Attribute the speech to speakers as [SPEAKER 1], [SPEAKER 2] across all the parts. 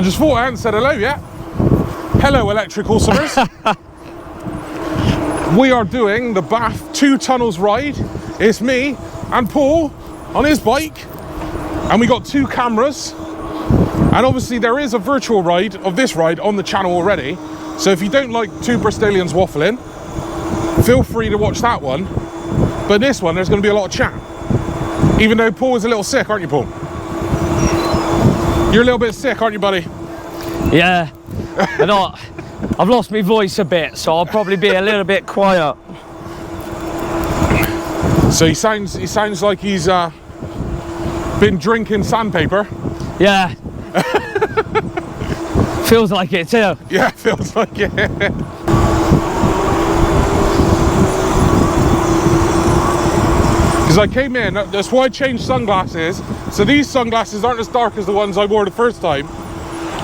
[SPEAKER 1] I just thought I hadn't said hello yet. Hello, electrical swimmers. We are doing the Bath 2 Tunnels ride. It's me and Paul on his bike, and we got 2 cameras. And obviously there is a virtual ride of this ride on the channel already. So if you don't like 2 Bristolians waffling, feel free to watch that one. But this one, there's going to be a lot of chat. Even though Paul is a little sick, aren't you, Paul? You're a little bit sick, aren't you, buddy?
[SPEAKER 2] Yeah. I've lost my voice a bit, so I'll probably be a little bit quiet.
[SPEAKER 1] So he sounds like he's been drinking sandpaper.
[SPEAKER 2] Yeah. Feels like it too.
[SPEAKER 1] Yeah, feels like it. Because I came in, that's why I changed sunglasses. So these sunglasses aren't as dark as the ones I wore the first time.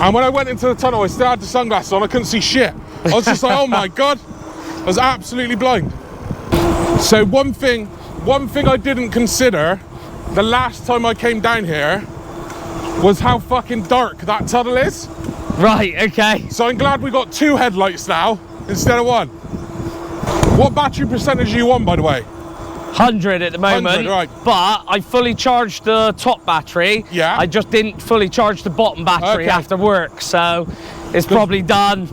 [SPEAKER 1] And when I went into the tunnel, I still had the sunglasses on, I couldn't see shit. I was just like, oh my God, I was absolutely blind. So one thing I didn't consider the last time I came down here was how fucking dark that tunnel is.
[SPEAKER 2] Right, okay.
[SPEAKER 1] So I'm glad we got 2 headlights now instead of 1. What battery percentage are you on, by the way?
[SPEAKER 2] 100 at the moment,
[SPEAKER 1] 100, right.
[SPEAKER 2] But I fully charged the top battery.
[SPEAKER 1] Yeah.
[SPEAKER 2] I just didn't fully charge the bottom battery after work, so it's probably done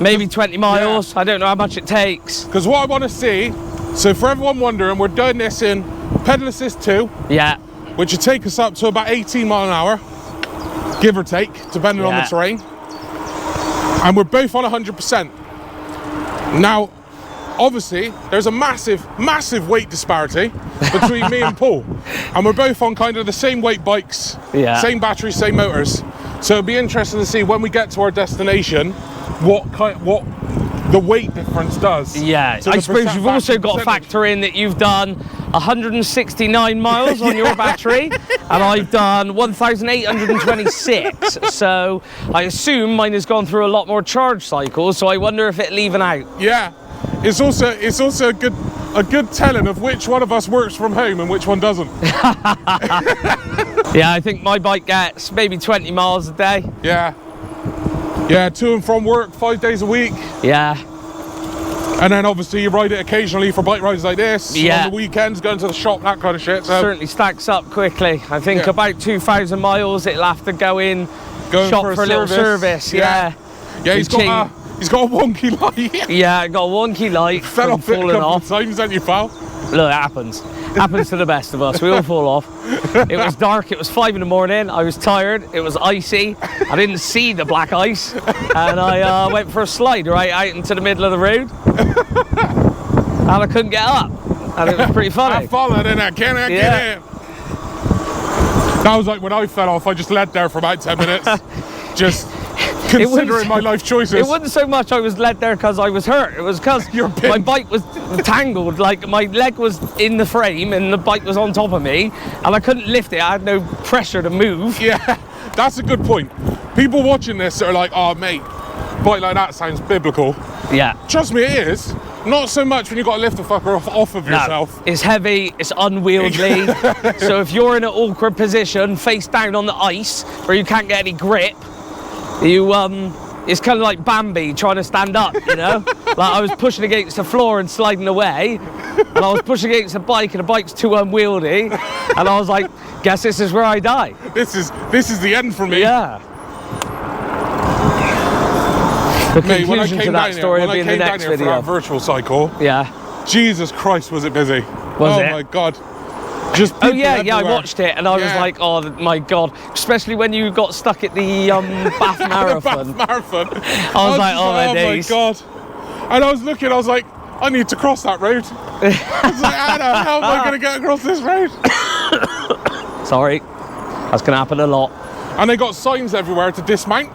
[SPEAKER 2] maybe 20 miles. Yeah. I don't know how much it takes.
[SPEAKER 1] Because what I want to see, so for everyone wondering, we're doing this in pedal assist 2.
[SPEAKER 2] Yeah.
[SPEAKER 1] Which would take us up to about 18 mile an hour, give or take, depending on the terrain. And we're both on 100%. Now, obviously, there's a massive weight disparity between me and Paul. And we're both on kind of the same weight bikes, same batteries, same motors. So it'd be interesting to see when we get to our destination, what the weight difference does.
[SPEAKER 2] Yeah, I suppose you've also got to factor in that you've done 169 miles on your battery, and I've done 1,826. So I assume mine has gone through a lot more charge cycles. So I wonder if it'll even out.
[SPEAKER 1] Yeah. It's also a good telling of which one of us works from home and which one doesn't.
[SPEAKER 2] Yeah, I think my bike gets maybe 20 miles a day.
[SPEAKER 1] Yeah. Yeah, to and from work 5 days a week.
[SPEAKER 2] Yeah.
[SPEAKER 1] And then obviously you ride it occasionally for bike rides like this.
[SPEAKER 2] Yeah.
[SPEAKER 1] On the weekends, going to the shop, that kind of shit. So.
[SPEAKER 2] Certainly stacks up quickly. I think about 2,000 miles it'll have to go in shop for a little service. Yeah.
[SPEAKER 1] Yeah, he's got a wonky light.
[SPEAKER 2] Yeah, I got a wonky light.
[SPEAKER 1] Fell off it a couple of times, didn't you, pal?
[SPEAKER 2] Look, it happens. Happens to the best of us. We all fall off. It was dark. It was 5 in the morning. I was tired. It was icy. I didn't see the black ice, and I went for a slide right out into the middle of the road, and I couldn't get up. And it was pretty funny.
[SPEAKER 1] I followed and I cannot get in. That was like when I fell off. I just led there for about 10 minutes, just considering my life choices.
[SPEAKER 2] It wasn't so much I was led there because I was hurt. It was because my bike was tangled. Like my leg was in the frame and the bike was on top of me, and I couldn't lift it. I had no pressure to move.
[SPEAKER 1] Yeah, that's a good point. People watching this are like, "Oh, mate, bike like that sounds biblical."
[SPEAKER 2] Yeah.
[SPEAKER 1] Trust me, it is. Not so much when you've got to lift the fucker off of yourself.
[SPEAKER 2] It's heavy, it's unwieldy. So if you're in an awkward position, face down on the ice, where you can't get any grip, it's kind of like Bambi trying to stand up, you know? Like I was pushing against the floor and sliding away, and I was pushing against the bike, and the bike's too unwieldy, and I was like, guess this is where I die.
[SPEAKER 1] This is the end for me.
[SPEAKER 2] Yeah. The conclusion to that story will be in the next video.
[SPEAKER 1] For that virtual cycle.
[SPEAKER 2] Yeah.
[SPEAKER 1] Jesus Christ, was it busy?
[SPEAKER 2] Was it?
[SPEAKER 1] Oh my God. Just
[SPEAKER 2] oh yeah, I watched it and I was like, oh my God, especially when you got stuck at the Bath Marathon.
[SPEAKER 1] The Bath Marathon.
[SPEAKER 2] I was like, oh my days.
[SPEAKER 1] Oh my God. And I was looking, I was like, I need to cross that road. I was like, Anna, how am I going to get across this road?
[SPEAKER 2] Sorry, that's going to happen a lot.
[SPEAKER 1] And they got signs everywhere to dismount.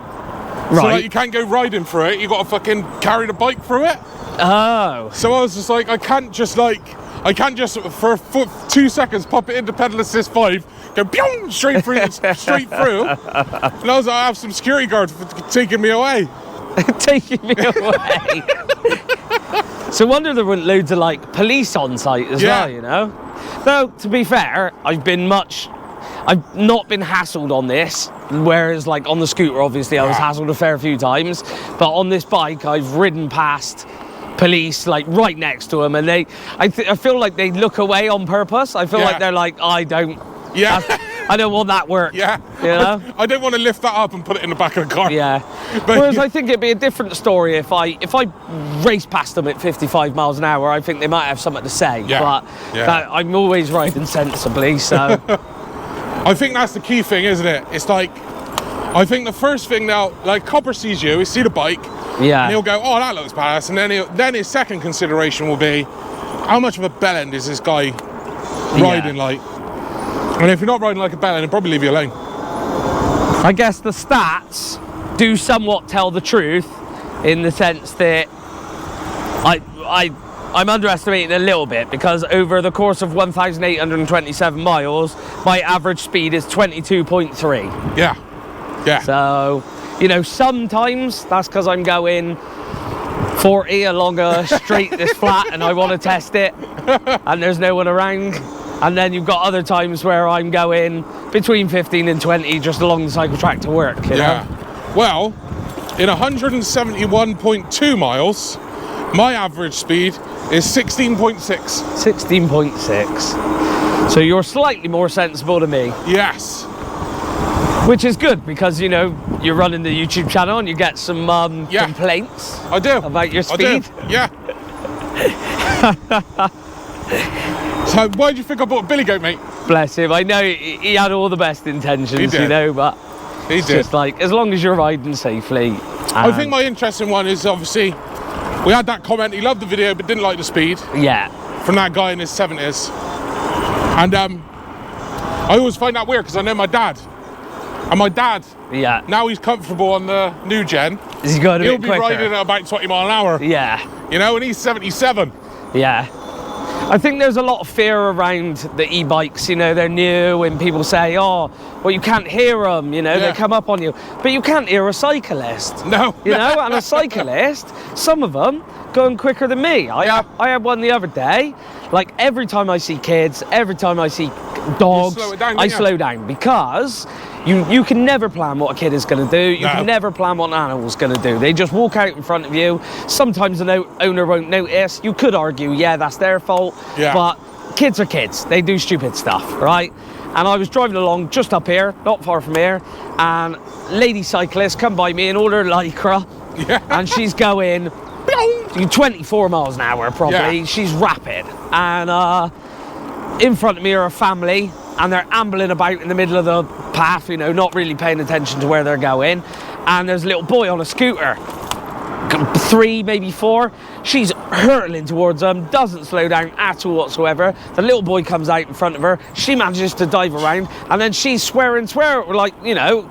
[SPEAKER 2] Right.
[SPEAKER 1] So like, you can't go riding through it, you got to fucking carry the bike through it.
[SPEAKER 2] Oh.
[SPEAKER 1] So I was just like, I can't just for 2 seconds pop it into pedal assist 5, go boom, straight through. And I was like, I have some security guards taking me away.
[SPEAKER 2] Taking me away. So I wonder there weren't loads of like police on site as well, you know? Though to be fair, I've not been hassled on this Whereas like on the scooter, obviously I was hassled a fair few times, but on this bike I've ridden past police like right next to them, and I feel like they look away on purpose. I feel like they're like, I don't want that work.
[SPEAKER 1] Yeah.
[SPEAKER 2] You know?
[SPEAKER 1] I don't want to lift that up and put it in the back of the car.
[SPEAKER 2] Yeah.
[SPEAKER 1] But,
[SPEAKER 2] whereas I think it'd be a different story if I race past them at 55 miles an hour. I think they might have something to say. But I'm always riding sensibly, so.
[SPEAKER 1] I think that's the key thing, isn't it? It's like, I think the first thing now, like Copper sees you, he see the bike, and he'll go, oh, that looks badass, and then his second consideration will be, how much of a bellend is this guy riding like? And if you're not riding like a bellend, he'll probably leave you alone.
[SPEAKER 2] I guess the stats do somewhat tell the truth, in the sense that I'm underestimating a little bit, because over the course of 1,827 miles, my average speed is 22.3.
[SPEAKER 1] Yeah.
[SPEAKER 2] So, you know, sometimes that's because I'm going 40 along a street that's flat and I want to test it and there's no one around. And then you've got other times where I'm going between 15 and 20 just along the cycle track to work, you know?
[SPEAKER 1] Well, in 171.2 miles, my average speed is 16.6.
[SPEAKER 2] 16.6. So you're slightly more sensible than me.
[SPEAKER 1] Yes.
[SPEAKER 2] Which is good, because, you know, you're running the YouTube channel and you get some complaints.
[SPEAKER 1] I do.
[SPEAKER 2] About your speed.
[SPEAKER 1] Yeah. So why do you think I bought a billy goat, mate?
[SPEAKER 2] Bless him. I know he had all the best intentions, you know, but it's just like, as long as you're riding safely.
[SPEAKER 1] I think my interesting one is, obviously, we had that comment, he loved the video but didn't like the speed.
[SPEAKER 2] Yeah.
[SPEAKER 1] From that guy in his 70s. And I always find that weird, because I know my dad. And my dad, now he's comfortable on the new gen.
[SPEAKER 2] He's got a
[SPEAKER 1] He'll
[SPEAKER 2] bit
[SPEAKER 1] be
[SPEAKER 2] quicker.
[SPEAKER 1] riding at about 20 mile an hour.
[SPEAKER 2] Yeah.
[SPEAKER 1] You know, and he's 77.
[SPEAKER 2] Yeah. I think there's a lot of fear around the e-bikes, you know, they're new, and people say, oh, well, you can't hear them, you know, they come up on you. But you can't hear a cyclist.
[SPEAKER 1] No.
[SPEAKER 2] You know, and a cyclist, some of them going quicker than me. I had one the other day, like every time I see kids, every time I see dogs, I slow down, because you can never plan what a kid is going to do. You can never plan what an animal's going to do. They just walk out in front of you. Sometimes the owner won't notice. You could argue, that's their fault. But kids are kids. They do stupid stuff, right? And I was driving along just up here, not far from here, and lady cyclist come by me in all her lycra, and she's going 24 miles an hour probably. She's rapid. And in front of me are a family, and they're ambling about in the middle of the path, you know, not really paying attention to where they're going. And there's a little boy on a scooter, 3, maybe 4. She's hurtling towards them, doesn't slow down at all whatsoever. The little boy comes out in front of her. She manages to dive around, and then she's swear like, you know,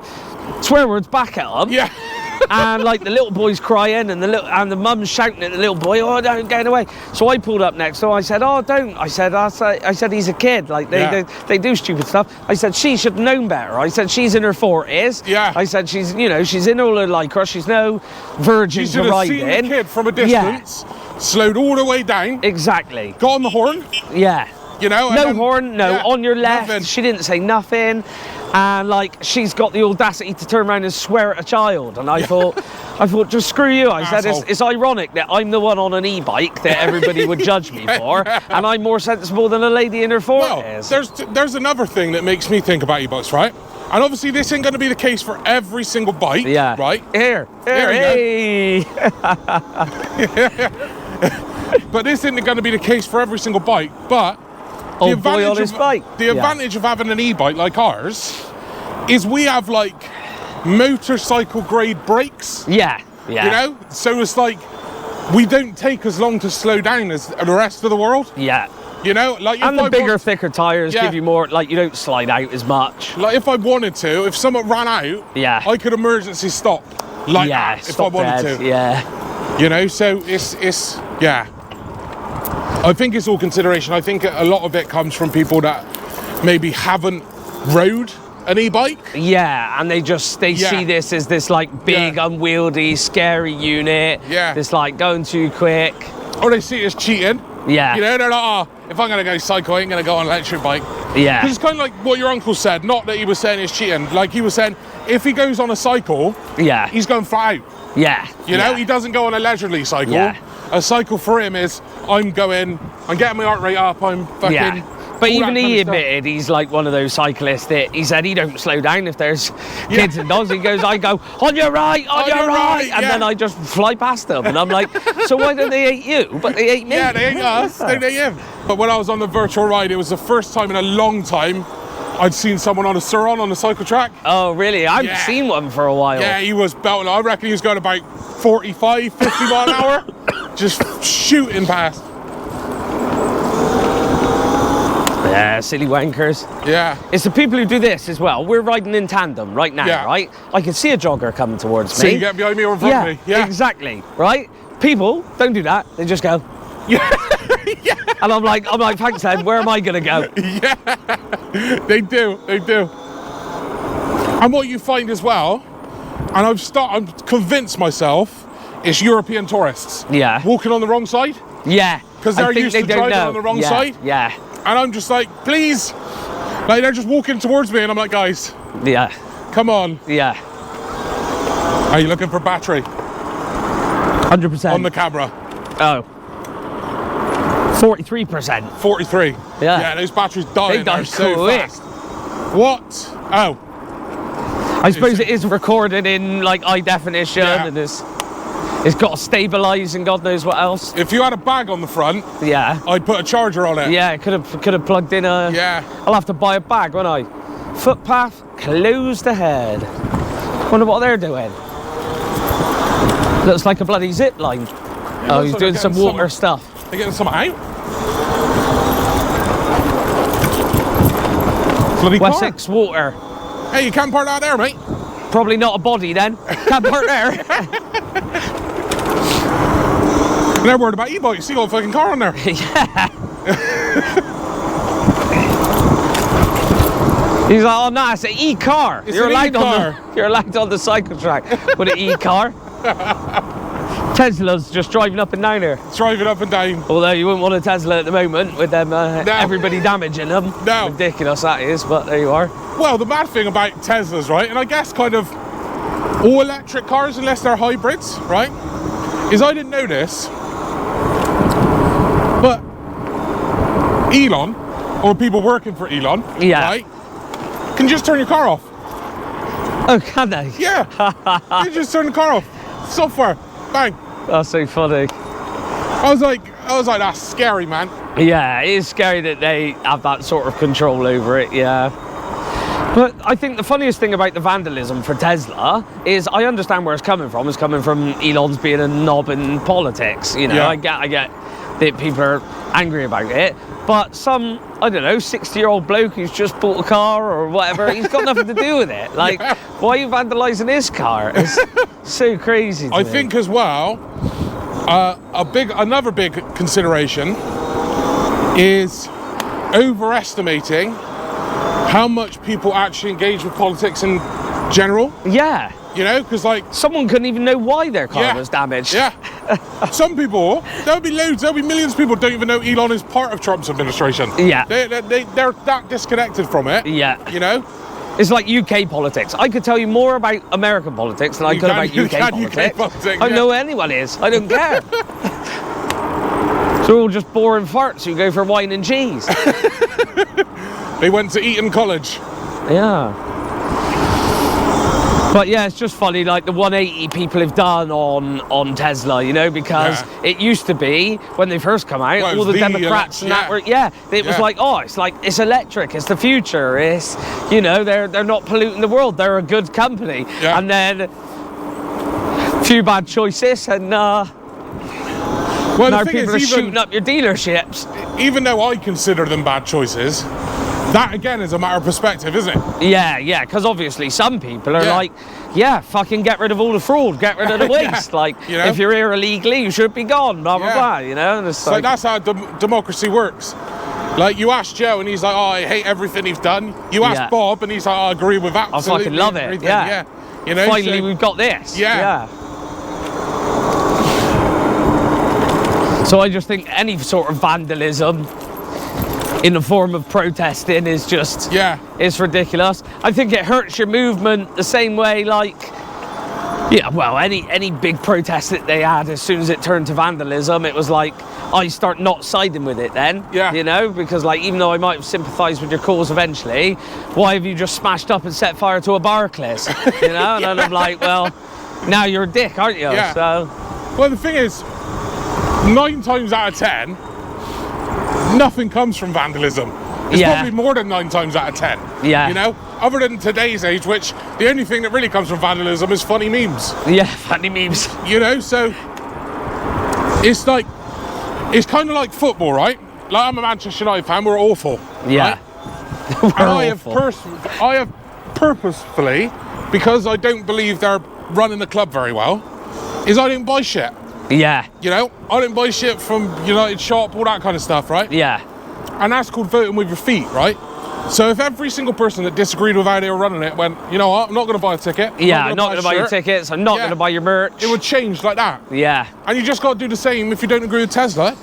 [SPEAKER 2] swear words back at them.
[SPEAKER 1] Yeah.
[SPEAKER 2] And like the little boy's crying, and the mum's shouting at the little boy, oh, don't get away. So I pulled up next to him. I said, oh, don't. I said he's a kid. Like they do stupid stuff. I said she should have known better. I said she's in her 40s.
[SPEAKER 1] Yeah.
[SPEAKER 2] I said she's in all her lycra. She's no virgin to ride in.
[SPEAKER 1] She should have seen the kid from a distance, slowed all the way down.
[SPEAKER 2] Exactly.
[SPEAKER 1] Got on the horn.
[SPEAKER 2] Yeah.
[SPEAKER 1] You know.
[SPEAKER 2] No horn. No, on your left.
[SPEAKER 1] Nothing.
[SPEAKER 2] She didn't say nothing. And like, she's got the audacity to turn around and swear at a child. And I thought, just screw you. I said, it's ironic that I'm the one on an e-bike that everybody would judge me for, and I'm more sensible than a lady in her 40s.
[SPEAKER 1] Well, there's another thing that makes me think about e-bikes, right? And obviously this ain't going to be the case for every single bike, right?
[SPEAKER 2] Here, hey!
[SPEAKER 1] But this isn't going to be the case for every single bike, but the advantage of having an e-bike like ours is we have like motorcycle grade brakes.
[SPEAKER 2] Yeah.
[SPEAKER 1] You know, so it's like we don't take as long to slow down as the rest of the world.
[SPEAKER 2] Yeah.
[SPEAKER 1] You know, like,
[SPEAKER 2] and the bigger, thicker tires give you more. Like, you don't slide out as much.
[SPEAKER 1] Like, if I wanted to, if someone ran out, I could emergency stop. Like that, if I wanted to.
[SPEAKER 2] Yeah.
[SPEAKER 1] You know, so it's I think it's all consideration. I think a lot of it comes from people that maybe haven't rode an e-bike.
[SPEAKER 2] Yeah, and they see this as this like big, unwieldy, scary unit.
[SPEAKER 1] Yeah.
[SPEAKER 2] This like going too quick.
[SPEAKER 1] Or they see it as cheating.
[SPEAKER 2] Yeah.
[SPEAKER 1] You know, they're like, oh, if I'm going to go cycle, I ain't going to go on an electric bike.
[SPEAKER 2] Yeah.
[SPEAKER 1] It's kind of like what your uncle said, not that he was saying it's cheating. Like he was saying, if he goes on a cycle,
[SPEAKER 2] Yeah.
[SPEAKER 1] he's going flat out.
[SPEAKER 2] Yeah.
[SPEAKER 1] You know, he doesn't go on a leisurely cycle.
[SPEAKER 2] Yeah.
[SPEAKER 1] A cycle for him is, I'm getting my heart rate up, I'm fucking...
[SPEAKER 2] Yeah. But even he admitted he's like one of those cyclists that he said he don't slow down if there's kids and dogs. He goes, I go, on your right, on your right. And then I just fly past them. And I'm like, so why don't they hate you? But they hate me.
[SPEAKER 1] Yeah, they hate us, they hate him. But when I was on the virtual ride, it was the first time in a long time I'd seen someone on a Sur-Ron on the cycle track.
[SPEAKER 2] Oh, really? I haven't seen one for a while.
[SPEAKER 1] Yeah, he was belting. I reckon he was going about 45, 50 mile an hour. Just shooting past.
[SPEAKER 2] Yeah, silly wankers.
[SPEAKER 1] Yeah.
[SPEAKER 2] It's the people who do this as well. We're riding in tandem right now, right? I can see a jogger coming towards me.
[SPEAKER 1] So you get behind me or in front of me? Yeah,
[SPEAKER 2] exactly, right? People don't do that. They just go.
[SPEAKER 1] Yeah. Yeah.
[SPEAKER 2] And I'm like, thanks, Ed, where am I going to go?
[SPEAKER 1] Yeah, they do. And what you find as well, and I'm convinced myself, it's European tourists.
[SPEAKER 2] Yeah.
[SPEAKER 1] Walking on the wrong side.
[SPEAKER 2] Yeah.
[SPEAKER 1] Because they're used to driving on the wrong side.
[SPEAKER 2] Yeah.
[SPEAKER 1] And I'm just like, please. Like, they're just walking towards me, and I'm like, guys.
[SPEAKER 2] Yeah.
[SPEAKER 1] Come on.
[SPEAKER 2] Yeah.
[SPEAKER 1] Are you looking for battery?
[SPEAKER 2] 100%.
[SPEAKER 1] On the camera.
[SPEAKER 2] Oh. 43%.
[SPEAKER 1] 43.
[SPEAKER 2] Yeah.
[SPEAKER 1] Yeah, those batteries die.
[SPEAKER 2] They die
[SPEAKER 1] so
[SPEAKER 2] quick.
[SPEAKER 1] fast. What? Oh.
[SPEAKER 2] I suppose it is recorded in like high definition, and it's got to stabilise and God knows what else.
[SPEAKER 1] If you had a bag on the front, I'd put a charger on it.
[SPEAKER 2] Yeah, could have plugged in a.
[SPEAKER 1] Yeah.
[SPEAKER 2] I'll have to buy a bag, won't I? Footpath closed ahead. Wonder what they're doing. Looks like a bloody zip line. Oh, he's doing some water stuff.
[SPEAKER 1] They're getting some out. Bloody
[SPEAKER 2] Wessex water.
[SPEAKER 1] Hey, you can't park that there, mate.
[SPEAKER 2] Probably not a body then. Can't park there.
[SPEAKER 1] They're worried about e-bikes. You got a fucking car on there.
[SPEAKER 2] Yeah. He's like, oh no, it's an e-car. You're allowed on the cycle track with an e-car. Tesla's just driving up and down here.
[SPEAKER 1] Driving up and down.
[SPEAKER 2] Although you wouldn't want a Tesla at the moment with them everybody damaging them.
[SPEAKER 1] No.
[SPEAKER 2] Ridiculous that is, but there you are.
[SPEAKER 1] Well, the mad thing about Teslas, right, and I guess kind of all electric cars, unless they're hybrids, right, is I didn't know this, but Elon, or people working for Elon, right, can just turn your car off.
[SPEAKER 2] Oh, can they?
[SPEAKER 1] Yeah. You just turn the car off. Software. Bang.
[SPEAKER 2] That's so funny.
[SPEAKER 1] I was like, that's scary, man.
[SPEAKER 2] Yeah, it is scary that they have that sort of control over it, yeah. But I think the funniest thing about the vandalism for Tesla is I understand where it's coming from. It's coming from Elon's being a knob in politics. You know, I get that people are angry about it. But some, I don't know, 60-year-old bloke who's just bought a car or whatever, he's got nothing to do with it. Like, why are you vandalising his car? It's so crazy to
[SPEAKER 1] I
[SPEAKER 2] me.
[SPEAKER 1] think as well, another big consideration is overestimating how much people actually engage with politics in general.
[SPEAKER 2] Yeah.
[SPEAKER 1] You know, because like...
[SPEAKER 2] someone couldn't even know why their car was damaged.
[SPEAKER 1] Yeah. Some people, there'll be millions of people who don't even know Elon is part of Trump's administration.
[SPEAKER 2] Yeah.
[SPEAKER 1] They're that disconnected from it.
[SPEAKER 2] Yeah.
[SPEAKER 1] You know?
[SPEAKER 2] It's like UK politics. I could tell you more about American politics than I could about UK politics. I don't know who anyone is. I don't care. They're all just boring farts who go for wine and cheese.
[SPEAKER 1] They went to Eton College.
[SPEAKER 2] Yeah. But yeah, it's just funny, like the 180 people have done on Tesla, you know, because it used to be, when they first come out, all the Democrats and that were, it was like, oh, it's electric, it's the future, it's, you know, they're not polluting the world, they're a good company. Yeah. And then, a few bad choices, and now people are shooting up your dealerships.
[SPEAKER 1] Even though I consider them bad choices, that again is a matter of perspective, isn't it?
[SPEAKER 2] Yeah, because obviously some people are like, fucking get rid of all the fraud, get rid of the waste. Like, you know? If you're here illegally, you should be gone, blah, blah, blah, you know? And it's
[SPEAKER 1] like, that's how democracy works. Like, you ask Joe and he's like, oh, I hate everything he's done. You ask Bob and he's like, oh, I agree with absolutely
[SPEAKER 2] I fucking love it,
[SPEAKER 1] everything. Yeah. You know,
[SPEAKER 2] finally, we've got this.
[SPEAKER 1] Yeah.
[SPEAKER 2] So I just think any sort of vandalism in the form of protesting is just, it's ridiculous. I think it hurts your movement the same way, like, yeah, well, any big protest that they had, as soon as it turned to vandalism, it was like, I start not siding with it then, you know, because like, even though I might have sympathised with your cause eventually, why have you just smashed up and set fire to a Barclays, you know? And then I'm like, well, now you're a dick, aren't you?
[SPEAKER 1] Yeah.
[SPEAKER 2] So,
[SPEAKER 1] well, the thing is, 9 times out of 10, nothing comes from vandalism. It's probably more than 9 times out of 10.
[SPEAKER 2] Yeah.
[SPEAKER 1] You know, other than today's age, which the only thing that really comes from vandalism is funny memes.
[SPEAKER 2] Yeah, funny memes.
[SPEAKER 1] You know, so it's like, it's kind of like football, right? Like, I'm a Manchester United fan, we're awful.
[SPEAKER 2] Yeah.
[SPEAKER 1] Right? And I have purposefully, because I don't believe they're running the club very well, is I didn't buy shit.
[SPEAKER 2] Yeah.
[SPEAKER 1] You know, I didn't buy shit from United shop, all that kind of stuff, right?
[SPEAKER 2] Yeah.
[SPEAKER 1] And that's called voting with your feet, right? So if every single person that disagreed with how they were running it went, you know what, I'm not going to buy a ticket.
[SPEAKER 2] Yeah, I'm not going to buy your tickets. I'm not going to buy your merch.
[SPEAKER 1] It would change like that.
[SPEAKER 2] Yeah.
[SPEAKER 1] And you just got to do the same if you don't agree with Tesla.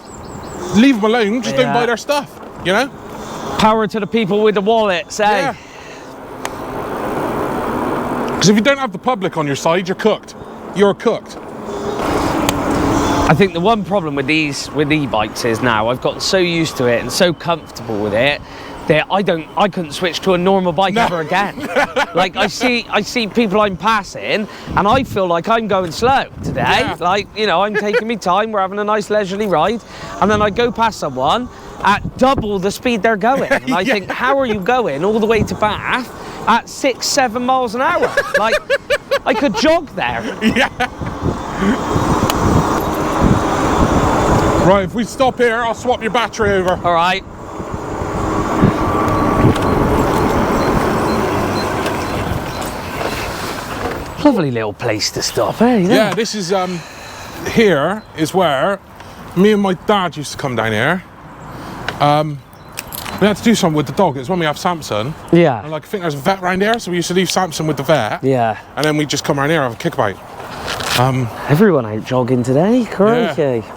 [SPEAKER 1] Leave them alone, just don't buy their stuff, you know?
[SPEAKER 2] Power to the people with the wallets, eh?
[SPEAKER 1] Yeah. Because if you don't have the public on your side, you're cooked. You're cooked.
[SPEAKER 2] I think the one problem with e-bikes is now I've gotten so used to it and so comfortable with it that I couldn't switch to a normal bike ever again. Like I see people I'm passing and I feel like I'm going slow today.
[SPEAKER 1] Yeah.
[SPEAKER 2] Like, you know, I'm taking my time, we're having a nice leisurely ride, and then I go past someone at double the speed they're going. And I think, how are you going all the way to Bath at 6-7 miles an hour? Like, I could jog there.
[SPEAKER 1] Yeah. Right, if we stop here, I'll swap your battery over.
[SPEAKER 2] All right. Lovely little place to stop, eh?
[SPEAKER 1] Yeah, this is, here is where me and my dad used to come down here. We had to do something with the dog. It's when we have Samson.
[SPEAKER 2] Yeah.
[SPEAKER 1] And like, I think there's a vet around here, so we used to leave Samson with the vet.
[SPEAKER 2] Yeah.
[SPEAKER 1] And then we just come around here and have a kickabout.
[SPEAKER 2] Everyone out jogging today, crikey.
[SPEAKER 1] Yeah.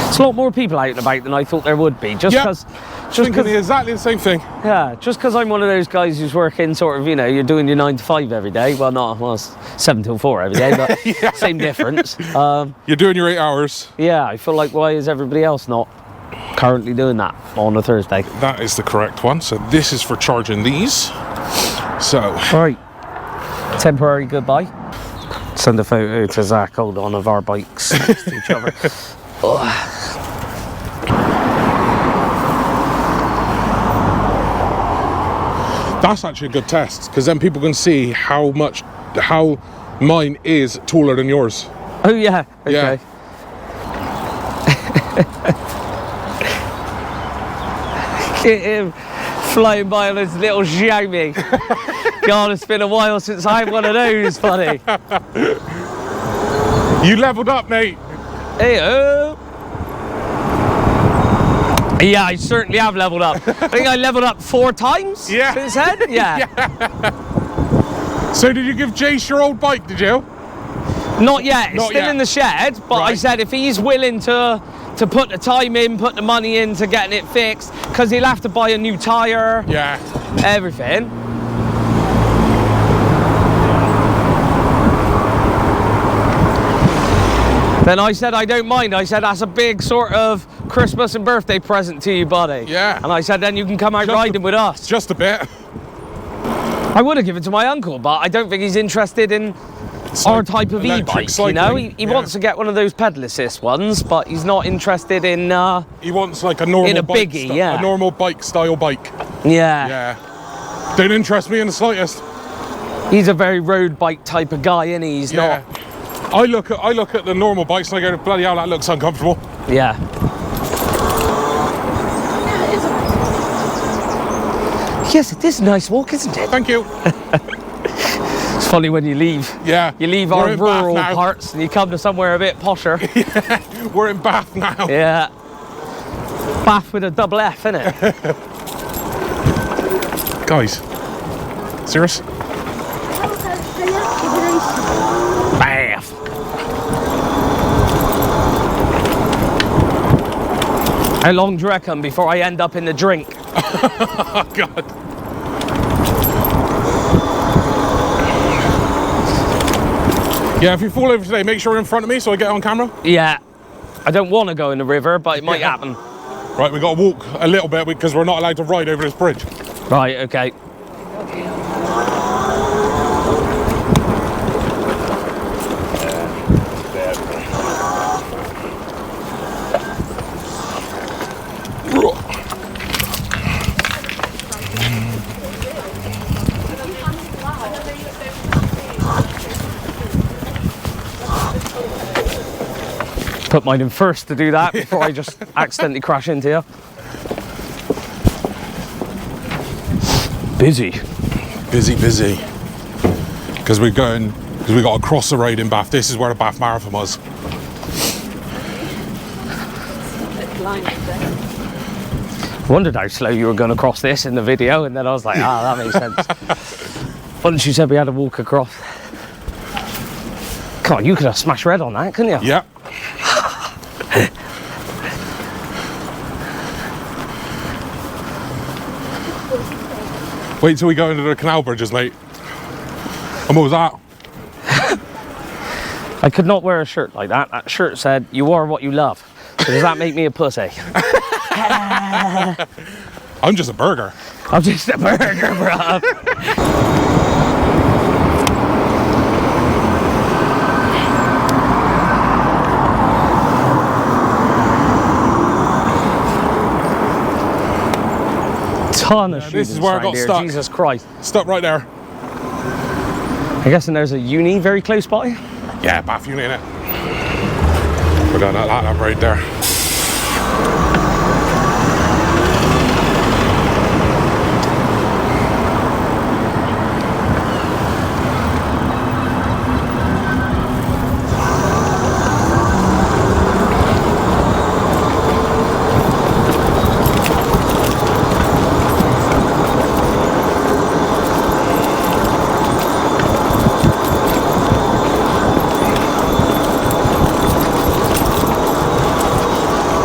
[SPEAKER 2] It's a lot more people out and about than I thought there would be. Just because.
[SPEAKER 1] Thinking exactly the same thing.
[SPEAKER 2] Yeah, just because I'm one of those guys who's working sort of, you know, you're doing your 9 to 5 every day. Well, it's 7 till 4 every day, but same difference.
[SPEAKER 1] You're doing your 8 hours.
[SPEAKER 2] Yeah, I feel like, why is everybody else not currently doing that on a Thursday?
[SPEAKER 1] That is the correct one. So this is for charging these. So.
[SPEAKER 2] Right. Temporary goodbye. Send a photo to Zach, hold on, of our bikes next to each other. Oh.
[SPEAKER 1] That's actually a good test, because then people can see how mine is taller than yours.
[SPEAKER 2] Oh yeah, okay.
[SPEAKER 1] Yeah.
[SPEAKER 2] Get him flying by on his little Xiaomi. God, it's been a while since I had one of those, buddy.
[SPEAKER 1] You leveled up, mate.
[SPEAKER 2] Hey-oh. Yeah, I certainly have leveled up. I think I leveled up 4 times since then. Yeah.
[SPEAKER 1] So did you give Jace your old bike, did you?
[SPEAKER 2] Not yet. It's still in the shed, but I said if he's willing to put the time in, put the money into getting it fixed, because he'll have to buy a new tyre.
[SPEAKER 1] Yeah.
[SPEAKER 2] Everything. Then I said, I don't mind. I said, that's a big sort of Christmas and birthday present to you, buddy.
[SPEAKER 1] Yeah.
[SPEAKER 2] And I said, then you can come out riding with us.
[SPEAKER 1] Just a bit.
[SPEAKER 2] I would have given it to my uncle, but I don't think he's interested in our type of e-bike, you know? He wants to get one of those pedal assist ones, but he's not interested in...
[SPEAKER 1] he wants like a normal
[SPEAKER 2] biggie,
[SPEAKER 1] a normal bike style bike.
[SPEAKER 2] Yeah.
[SPEAKER 1] Yeah. Don't interest me in the slightest.
[SPEAKER 2] He's a very road bike type of guy, isn't he? He's not...
[SPEAKER 1] I look at the normal bikes and I go, bloody hell, that looks uncomfortable.
[SPEAKER 2] Yeah. Yes, it is a nice walk, isn't it?
[SPEAKER 1] Thank you.
[SPEAKER 2] It's funny when you leave.
[SPEAKER 1] Yeah.
[SPEAKER 2] You leave our rural parts and you come to somewhere a bit posher.
[SPEAKER 1] Yeah. We're in Bath now.
[SPEAKER 2] Yeah. Bath with a double F, innit?
[SPEAKER 1] Guys. Serious?
[SPEAKER 2] Bath. How long do you reckon before I end up in the drink?
[SPEAKER 1] Oh, God. Yeah, if you fall over today, make sure you're in front of me so I get on camera.
[SPEAKER 2] Yeah. I don't want to go in the river, but it might happen.
[SPEAKER 1] Right, we've got to walk a little bit because we're not allowed to ride over this bridge.
[SPEAKER 2] Right, okay. Put mine in first to do that before I just accidentally crash into you. Busy.
[SPEAKER 1] Busy. Because we got to cross the road in Bath. This is where the Bath Marathon was.
[SPEAKER 2] Wondered how slow you were going to cross this in the video, and then I was like, ah, that makes sense. Once you said we had to walk across. God, you could have smashed red on that, couldn't you?
[SPEAKER 1] Yeah. Wait till we go into the canal bridges, mate. And what was that?
[SPEAKER 2] I could not wear a shirt like that. That shirt said, "You are what you love." So does that make me a pussy?
[SPEAKER 1] I'm just a burger.
[SPEAKER 2] I'm just a burger, bro. Ton of
[SPEAKER 1] this is where I got
[SPEAKER 2] here.
[SPEAKER 1] stuck.
[SPEAKER 2] Jesus Christ.
[SPEAKER 1] Stuck right there.
[SPEAKER 2] I'm guessing there's a uni very close by.
[SPEAKER 1] Yeah, Bath Uni, innit? We're going out that road there.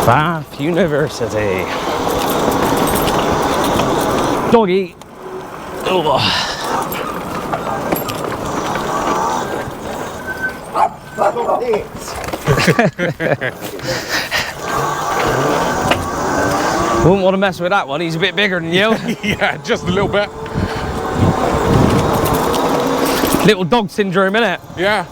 [SPEAKER 2] Bath University. Doggy. Oh. Wouldn't want to mess with that one. He's a bit bigger than you.
[SPEAKER 1] Yeah, just a little bit.
[SPEAKER 2] Little dog syndrome, innit?
[SPEAKER 1] Yeah.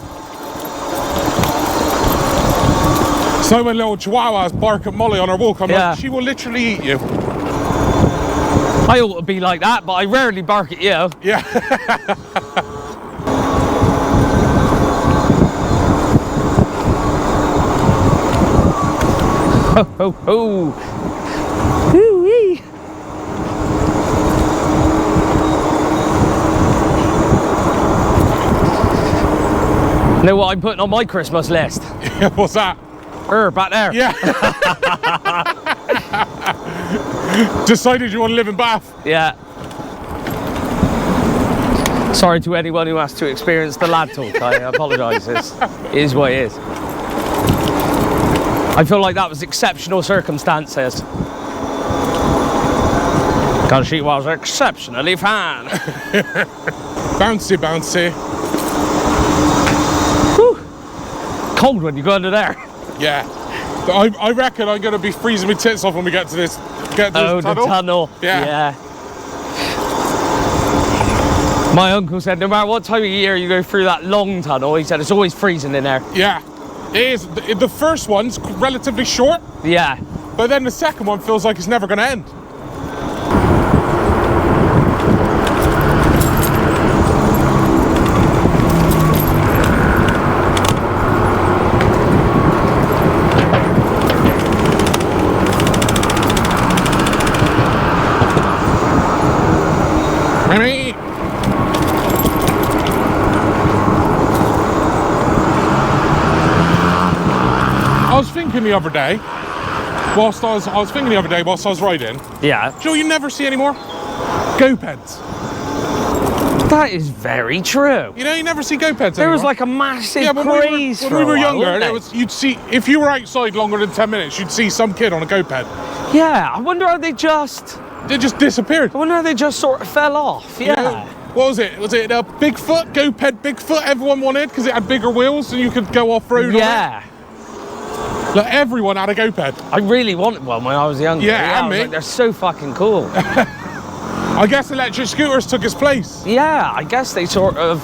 [SPEAKER 1] So when little chihuahuas bark at Molly on her walk, I'm like, she will literally eat you.
[SPEAKER 2] I ought to be like that, but I rarely bark at you.
[SPEAKER 1] Yeah.
[SPEAKER 2] Ho, ho, ho. Woo-wee. Know what I'm putting on my Christmas list?
[SPEAKER 1] What's that?
[SPEAKER 2] Back there.
[SPEAKER 1] Yeah. Decided you want to live in Bath.
[SPEAKER 2] Yeah. Sorry to anyone who has to experience the lad talk. I apologise. It is what it is. I feel like that was exceptional circumstances. Because she was exceptionally fine.
[SPEAKER 1] Bouncy, bouncy.
[SPEAKER 2] Whew. Cold when you go under there.
[SPEAKER 1] Yeah. I reckon I'm going to be freezing my tits off when we get to this, tunnel.
[SPEAKER 2] The tunnel.
[SPEAKER 1] Yeah.
[SPEAKER 2] My uncle said no matter what time of year you go through that long tunnel, he said it's always freezing in there.
[SPEAKER 1] Yeah. It is. The first one's relatively short.
[SPEAKER 2] Yeah.
[SPEAKER 1] But then the second one feels like it's never going to end. I was thinking the other day, whilst I was riding.
[SPEAKER 2] Yeah.
[SPEAKER 1] Do you know what you never see anymore? Go-peds.
[SPEAKER 2] That is very true.
[SPEAKER 1] You know, you never see go-peds
[SPEAKER 2] There was
[SPEAKER 1] anymore.
[SPEAKER 2] like a massive
[SPEAKER 1] Yeah, but
[SPEAKER 2] craze
[SPEAKER 1] when
[SPEAKER 2] for
[SPEAKER 1] we
[SPEAKER 2] a
[SPEAKER 1] were
[SPEAKER 2] while,
[SPEAKER 1] younger,
[SPEAKER 2] wasn't there?
[SPEAKER 1] you'd see, if you were outside longer than 10 minutes, you'd see some kid on a go-ped.
[SPEAKER 2] Yeah, I wonder how they just
[SPEAKER 1] disappeared.
[SPEAKER 2] I wonder how they just sort of fell off.
[SPEAKER 1] You
[SPEAKER 2] Yeah.
[SPEAKER 1] know, what was it? Was it a Bigfoot, go-ped Bigfoot everyone wanted because it had bigger wheels and you could go off-road
[SPEAKER 2] Yeah.
[SPEAKER 1] on it? Like, everyone had a go-ped.
[SPEAKER 2] I really wanted one when I was younger.
[SPEAKER 1] Yeah,
[SPEAKER 2] I
[SPEAKER 1] and
[SPEAKER 2] was
[SPEAKER 1] me.
[SPEAKER 2] like, they're so fucking cool.
[SPEAKER 1] I guess electric scooters took its place.
[SPEAKER 2] Yeah, I guess they sort of...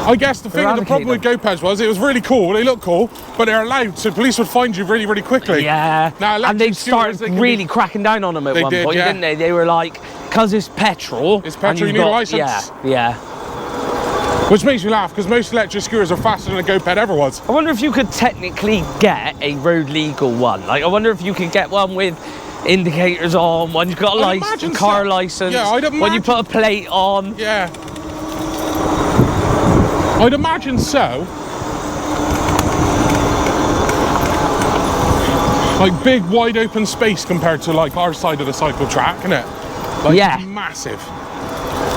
[SPEAKER 1] I guess the problem with go-peds was it was really cool, they look cool, but they're loud, so police would find you really, really quickly.
[SPEAKER 2] Yeah,
[SPEAKER 1] Now,
[SPEAKER 2] and they
[SPEAKER 1] electric
[SPEAKER 2] started
[SPEAKER 1] scooters,
[SPEAKER 2] really cracking down on them at
[SPEAKER 1] They
[SPEAKER 2] one
[SPEAKER 1] did,
[SPEAKER 2] point,
[SPEAKER 1] yeah.
[SPEAKER 2] didn't they? They were like, because it's petrol.
[SPEAKER 1] It's petrol,
[SPEAKER 2] and
[SPEAKER 1] you
[SPEAKER 2] you've
[SPEAKER 1] need a
[SPEAKER 2] got-
[SPEAKER 1] licence.
[SPEAKER 2] Yeah, yeah.
[SPEAKER 1] Which makes me laugh, because most electric scooters are faster than a go-ped ever was.
[SPEAKER 2] I wonder if you could technically get a road legal one. Like, I wonder if you could get one with indicators on, when you've got a
[SPEAKER 1] I'd
[SPEAKER 2] license,
[SPEAKER 1] imagine
[SPEAKER 2] car
[SPEAKER 1] so.
[SPEAKER 2] license,
[SPEAKER 1] Yeah, I'd
[SPEAKER 2] when you put a plate on.
[SPEAKER 1] Yeah. I'd imagine so. Like big wide open space compared to like our side of the cycle track, isn't it? Like,
[SPEAKER 2] Yeah.
[SPEAKER 1] massive.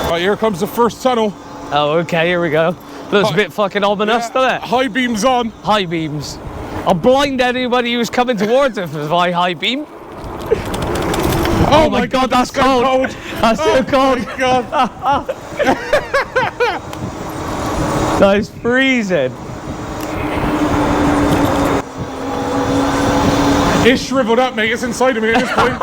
[SPEAKER 1] Right, here comes the first tunnel.
[SPEAKER 2] Oh, okay, here we go. Looks a bit fucking ominous, doesn't it?
[SPEAKER 1] High beams on.
[SPEAKER 2] High beams. I'll blind anybody who's coming towards us with my high beam.
[SPEAKER 1] Oh,
[SPEAKER 2] my God, that's
[SPEAKER 1] so
[SPEAKER 2] cold. That's so cold.
[SPEAKER 1] My God.
[SPEAKER 2] That is freezing.
[SPEAKER 1] It's shriveled up, mate. It's inside of me at this point.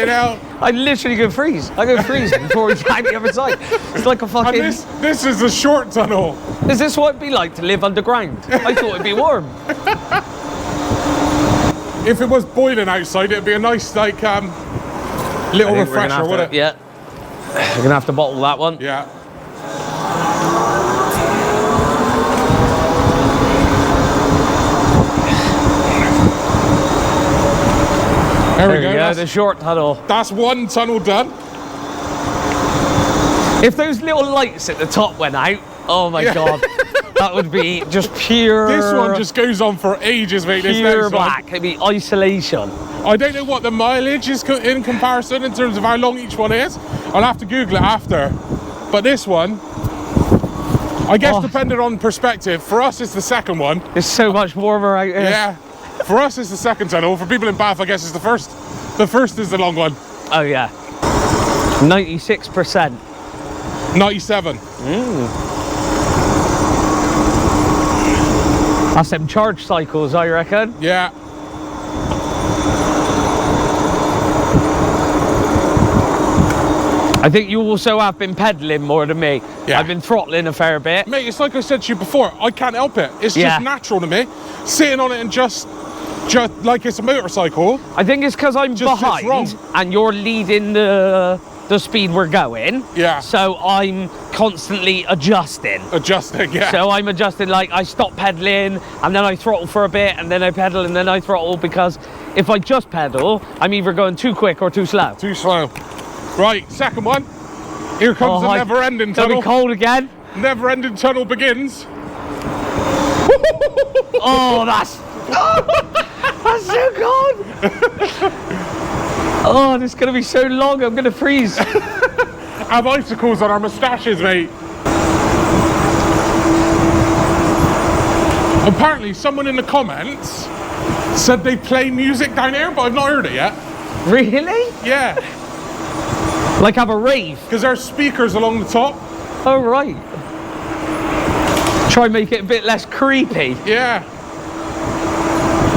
[SPEAKER 1] You know.
[SPEAKER 2] I literally go freeze. I go freeze before we get the other side. It's like a
[SPEAKER 1] And
[SPEAKER 2] fucking...
[SPEAKER 1] this is the short tunnel.
[SPEAKER 2] Is this what it'd be like to live underground? I thought it'd be warm.
[SPEAKER 1] If it was boiling outside, it'd be a nice, like, little refresher, wouldn't it?
[SPEAKER 2] Yeah. We're gonna have to bottle that one.
[SPEAKER 1] Yeah. There we go.
[SPEAKER 2] The short tunnel.
[SPEAKER 1] That's one tunnel done.
[SPEAKER 2] If those little lights at the top went out, oh my
[SPEAKER 1] Yeah.
[SPEAKER 2] God, that would be just pure...
[SPEAKER 1] This one just goes on for ages, mate. This
[SPEAKER 2] pure
[SPEAKER 1] next
[SPEAKER 2] black. It'd be isolation.
[SPEAKER 1] one. I don't know what the mileage is in comparison in terms of how long each one is. I'll have to Google it after. But this one, I guess depending on perspective, for us it's the second one.
[SPEAKER 2] It's so much warmer out here.
[SPEAKER 1] Yeah. For us it's the second tunnel. For people in Bath, I guess it's the first. The first is the long one.
[SPEAKER 2] Oh yeah. 96%.
[SPEAKER 1] 97.
[SPEAKER 2] That's them charge cycles, I reckon.
[SPEAKER 1] Yeah.
[SPEAKER 2] I think you also have been pedalling more than me.
[SPEAKER 1] Yeah.
[SPEAKER 2] I've been throttling a fair bit.
[SPEAKER 1] Mate, it's like I said to you before, I can't help it. It's
[SPEAKER 2] Yeah.
[SPEAKER 1] just natural to me. Sitting on it and just like it's a motorcycle.
[SPEAKER 2] I think it's because I'm
[SPEAKER 1] Just fits wrong.
[SPEAKER 2] behind and you're leading the speed we're going.
[SPEAKER 1] Yeah.
[SPEAKER 2] So I'm constantly adjusting.
[SPEAKER 1] Adjusting, yeah.
[SPEAKER 2] So I'm adjusting, like I stop pedaling and then I throttle for a bit and then I pedal and then I throttle, because if I just pedal, I'm either going too quick or too slow.
[SPEAKER 1] Too slow. Right, second one. Here comes the never-ending
[SPEAKER 2] It's gonna
[SPEAKER 1] tunnel.
[SPEAKER 2] be cold again.
[SPEAKER 1] Never-ending tunnel begins.
[SPEAKER 2] Oh, that's so cold. Oh, this is gonna be so long. I'm gonna freeze.
[SPEAKER 1] Have icicles on our moustaches, mate. Apparently, someone in the comments said they play music down here, but I've not heard it yet.
[SPEAKER 2] Really?
[SPEAKER 1] Yeah,
[SPEAKER 2] Like have a rave?
[SPEAKER 1] because there's speakers along the top.
[SPEAKER 2] Oh right. Try and make it a bit less creepy.
[SPEAKER 1] Yeah.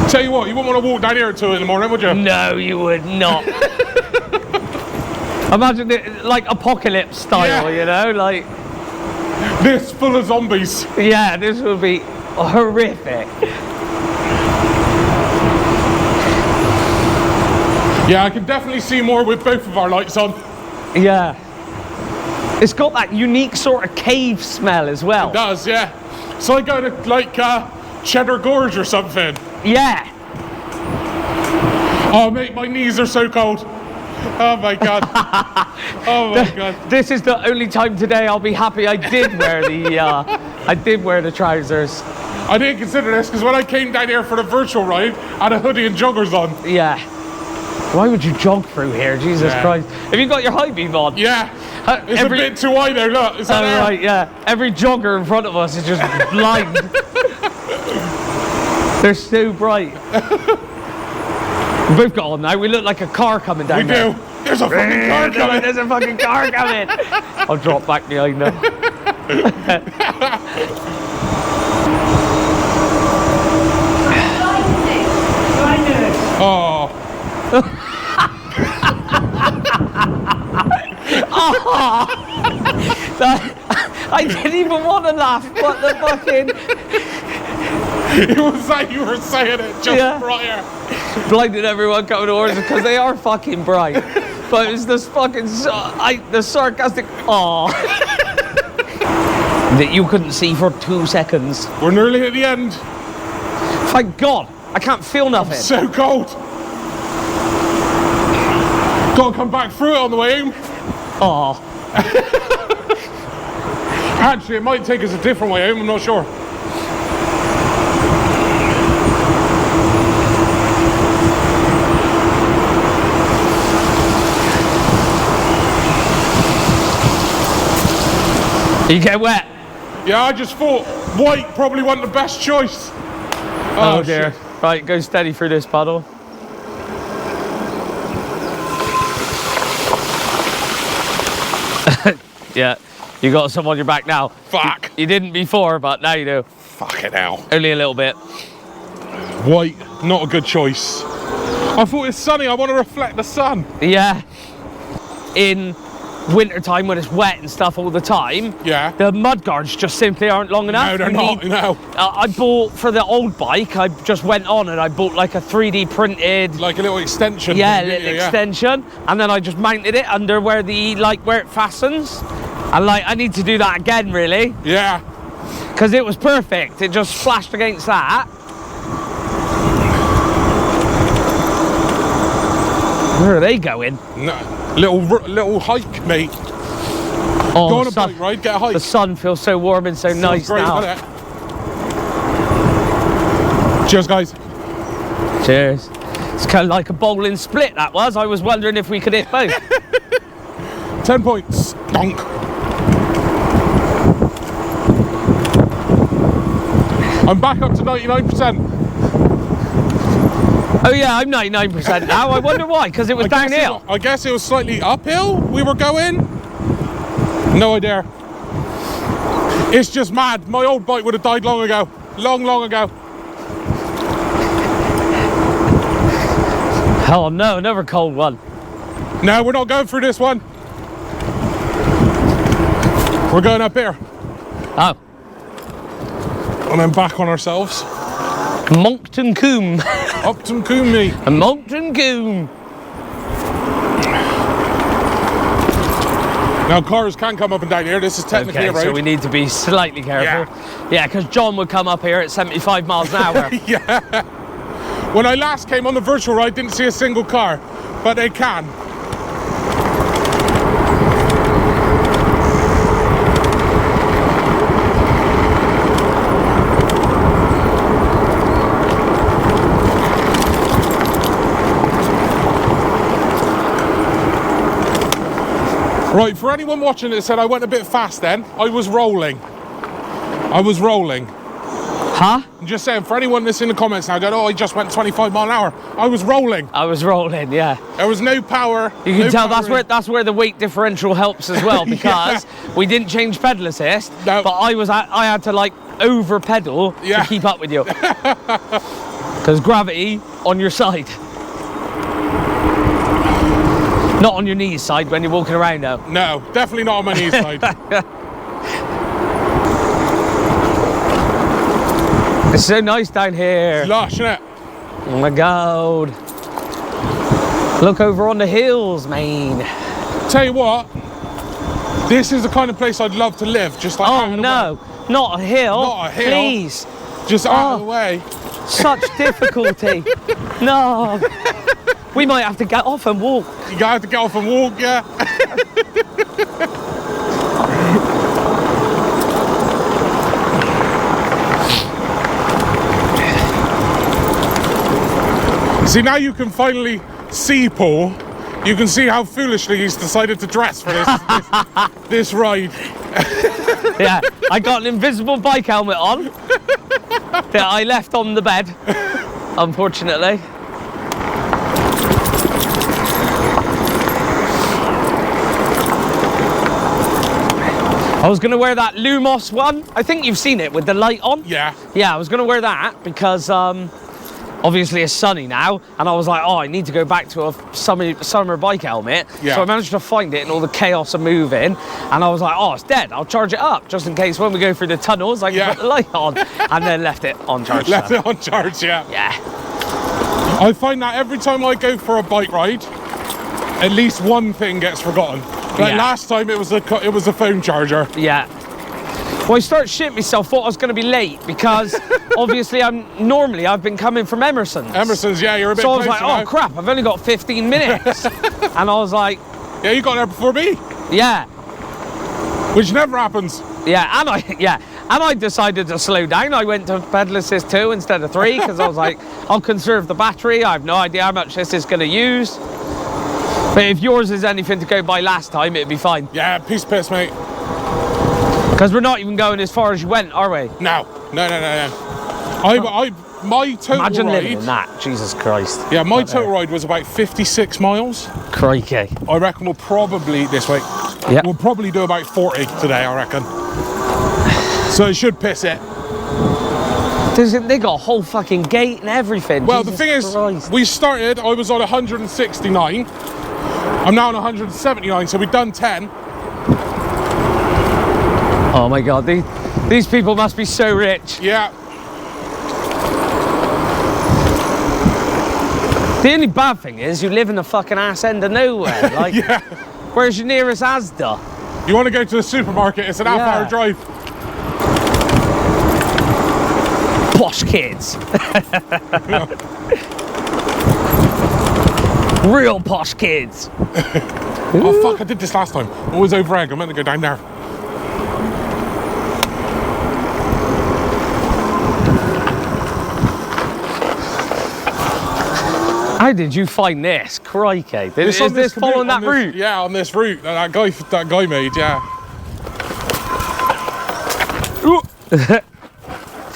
[SPEAKER 1] Tell you what, you wouldn't want to walk down here at 2 in the morning, would you?
[SPEAKER 2] No, you would not. Imagine it like apocalypse style,
[SPEAKER 1] Yeah.
[SPEAKER 2] you know, like
[SPEAKER 1] This full of zombies.
[SPEAKER 2] yeah, this would be horrific.
[SPEAKER 1] Yeah, I can definitely see more with both of our lights on.
[SPEAKER 2] Yeah. It's got that unique sort of cave smell as well.
[SPEAKER 1] It does, yeah. So I go to like Cheddar Gorge or something.
[SPEAKER 2] Yeah.
[SPEAKER 1] Oh mate, my knees are so cold. Oh my God. Oh my God.
[SPEAKER 2] This is the only time today I'll be happy I did wear the trousers.
[SPEAKER 1] I didn't consider this because when I came down here for the virtual ride, I had a hoodie and joggers on.
[SPEAKER 2] Yeah. Why would you jog through here? Jesus
[SPEAKER 1] Yeah.
[SPEAKER 2] Christ. Have you got your high beam on?
[SPEAKER 1] Yeah. It's a bit too wide there, look. Is that there?
[SPEAKER 2] Right, yeah. Every jogger in front of us is just blind. They're so bright. We both got on now. We look like a car coming down there.
[SPEAKER 1] We do. There's a fucking car coming.
[SPEAKER 2] There's a fucking car coming. I'll drop back behind them.
[SPEAKER 1] Oh.
[SPEAKER 2] I didn't even want to laugh, but the fucking...
[SPEAKER 1] It was like you were saying it just prior.
[SPEAKER 2] Blinded everyone coming towards us because they are fucking bright. But it's this fucking... the sarcastic... Aww. That you couldn't see for 2 seconds.
[SPEAKER 1] We're nearly at the end.
[SPEAKER 2] Thank God. I can't feel nothing.
[SPEAKER 1] So cold. Gotta come back through it on the way home.
[SPEAKER 2] Aww.
[SPEAKER 1] Actually, it might take us a different way home, I'm not sure.
[SPEAKER 2] You get wet?
[SPEAKER 1] Yeah, I just thought white probably wasn't the best choice.
[SPEAKER 2] Oh dear. Shit. Right, go steady through this puddle. Yeah, you got some on your back now.
[SPEAKER 1] Fuck.
[SPEAKER 2] You didn't before, but now you do.
[SPEAKER 1] Fucking hell.
[SPEAKER 2] Only a little bit.
[SPEAKER 1] White, not a good choice. I thought it's sunny, I want to reflect the sun.
[SPEAKER 2] Yeah. In winter time when it's wet and stuff all the time, the mud guards just simply aren't long enough.
[SPEAKER 1] No, they're not, no.
[SPEAKER 2] I bought, for the old bike, I just went on and I bought like a 3D printed...
[SPEAKER 1] Like a little extension.
[SPEAKER 2] Yeah, a little extension. And then I just mounted it under where the, where it fastens. And I need to do that again, really.
[SPEAKER 1] Yeah.
[SPEAKER 2] Because it was perfect. It just splashed against that. Where are they going?
[SPEAKER 1] No, little hike, mate.
[SPEAKER 2] Oh,
[SPEAKER 1] go on a bike ride, get a hike.
[SPEAKER 2] The sun feels so warm and so nice
[SPEAKER 1] great,
[SPEAKER 2] now.
[SPEAKER 1] Cheers, guys.
[SPEAKER 2] Cheers. It's kind of like a bowling split, that was. I was wondering if we could hit both.
[SPEAKER 1] 10 points. Donk. I'm back up to 99%.
[SPEAKER 2] Oh yeah, I'm 99% now. I wonder why, because it was downhill.
[SPEAKER 1] I guess it was slightly uphill we were going. No idea. It's just mad. My old bike would have died long ago. Long ago.
[SPEAKER 2] Oh no, another cold one.
[SPEAKER 1] No, we're not going through this one. We're going up here.
[SPEAKER 2] Oh.
[SPEAKER 1] And then back on ourselves.
[SPEAKER 2] Moncton Combe.
[SPEAKER 1] Upton Combe, mate.
[SPEAKER 2] A Moncton Combe.
[SPEAKER 1] Now cars can come up and down here. This is technically a road.
[SPEAKER 2] So we need to be slightly careful. Yeah, because John would come up here at 75 miles an hour.
[SPEAKER 1] Yeah. When I last came on the virtual ride, didn't see a single car, but they can. Right, for anyone watching that said I went a bit fast then, I was rolling. I was rolling.
[SPEAKER 2] Huh?
[SPEAKER 1] I'm just saying, for anyone that's in the comments now going, oh, I just went 25 mile an hour. I was rolling.
[SPEAKER 2] I was rolling, yeah.
[SPEAKER 1] There was no power.
[SPEAKER 2] You can tell that's where the weight differential helps as well, because we didn't change pedal assist, but I had to over pedal to keep up with you. Because gravity on your side. Not on your knees side when you're walking around though.
[SPEAKER 1] No, definitely not on my knees side.
[SPEAKER 2] It's so nice down here.
[SPEAKER 1] It's lush, isn't it?
[SPEAKER 2] Oh my God. Look over on the hills, man.
[SPEAKER 1] Tell you what, this is the kind of place I'd love to live. Just like
[SPEAKER 2] oh no, not a hill.
[SPEAKER 1] Not a hill.
[SPEAKER 2] Please.
[SPEAKER 1] Just out of the way.
[SPEAKER 2] Such difficulty. No. We might have to get off and walk.
[SPEAKER 1] You gotta have to get off and walk, yeah. See, now you can finally see Paul. You can see how foolishly he's decided to dress for this ride.
[SPEAKER 2] Yeah, I got an invisible bike helmet on that I left on the bed, unfortunately. I was going to wear that Lumos one. I think you've seen it with the light on.
[SPEAKER 1] Yeah.
[SPEAKER 2] Yeah, I was going to wear that because obviously it's sunny now, and I was like, oh, I need to go back to a summer bike helmet.
[SPEAKER 1] Yeah.
[SPEAKER 2] So I managed to find it in all the chaos of moving, and I was like, oh, it's dead. I'll charge it up just in case when we go through the tunnels, I can put the light on, and then left it on charge.
[SPEAKER 1] Left it on charge, yeah.
[SPEAKER 2] Yeah.
[SPEAKER 1] I find that every time I go for a bike ride, at least one thing gets forgotten. Like last time, it was a phone charger.
[SPEAKER 2] Yeah. Well, I started shitting myself, thought I was going to be late because obviously I've been coming from Emerson's.
[SPEAKER 1] Emerson's, yeah, you're a bit
[SPEAKER 2] So I was like,
[SPEAKER 1] now.
[SPEAKER 2] oh crap, I've only got 15 minutes. And I was like,
[SPEAKER 1] yeah, you got there before me.
[SPEAKER 2] yeah.
[SPEAKER 1] Which never happens.
[SPEAKER 2] Yeah, and I decided to slow down. I went to pedal assist 2 instead of 3 because I was like, I'll conserve the battery. I have no idea how much this is going to use. But if yours is anything to go by last time, it'd be fine.
[SPEAKER 1] Yeah, piece of piss, mate.
[SPEAKER 2] Because we're not even going as far as you went, are we?
[SPEAKER 1] No. My total
[SPEAKER 2] Imagine
[SPEAKER 1] ride,
[SPEAKER 2] living in that, Jesus Christ.
[SPEAKER 1] Yeah, my total ride was about 56 miles.
[SPEAKER 2] Crikey.
[SPEAKER 1] I reckon we'll probably, this way, we'll probably do about 40 today, I reckon. So it should piss it.
[SPEAKER 2] They got a whole fucking gate and everything.
[SPEAKER 1] Well,
[SPEAKER 2] Jesus
[SPEAKER 1] the thing
[SPEAKER 2] Christ.
[SPEAKER 1] is, we started, I was on 169. I'm now on 179, so we've done 10.
[SPEAKER 2] Oh my God, these people must be so rich.
[SPEAKER 1] Yeah.
[SPEAKER 2] The only bad thing is you live in the fucking ass end of nowhere. Like,
[SPEAKER 1] Yeah.
[SPEAKER 2] Where's your nearest Asda?
[SPEAKER 1] You want to go to the supermarket, it's an half-hour drive.
[SPEAKER 2] Posh kids. Real posh kids.
[SPEAKER 1] Oh fuck, I did this last time. I was over egg, I meant to go down there.
[SPEAKER 2] How did you find this? Crikey. Is this following that route?
[SPEAKER 1] Yeah, on this route that guy made, yeah.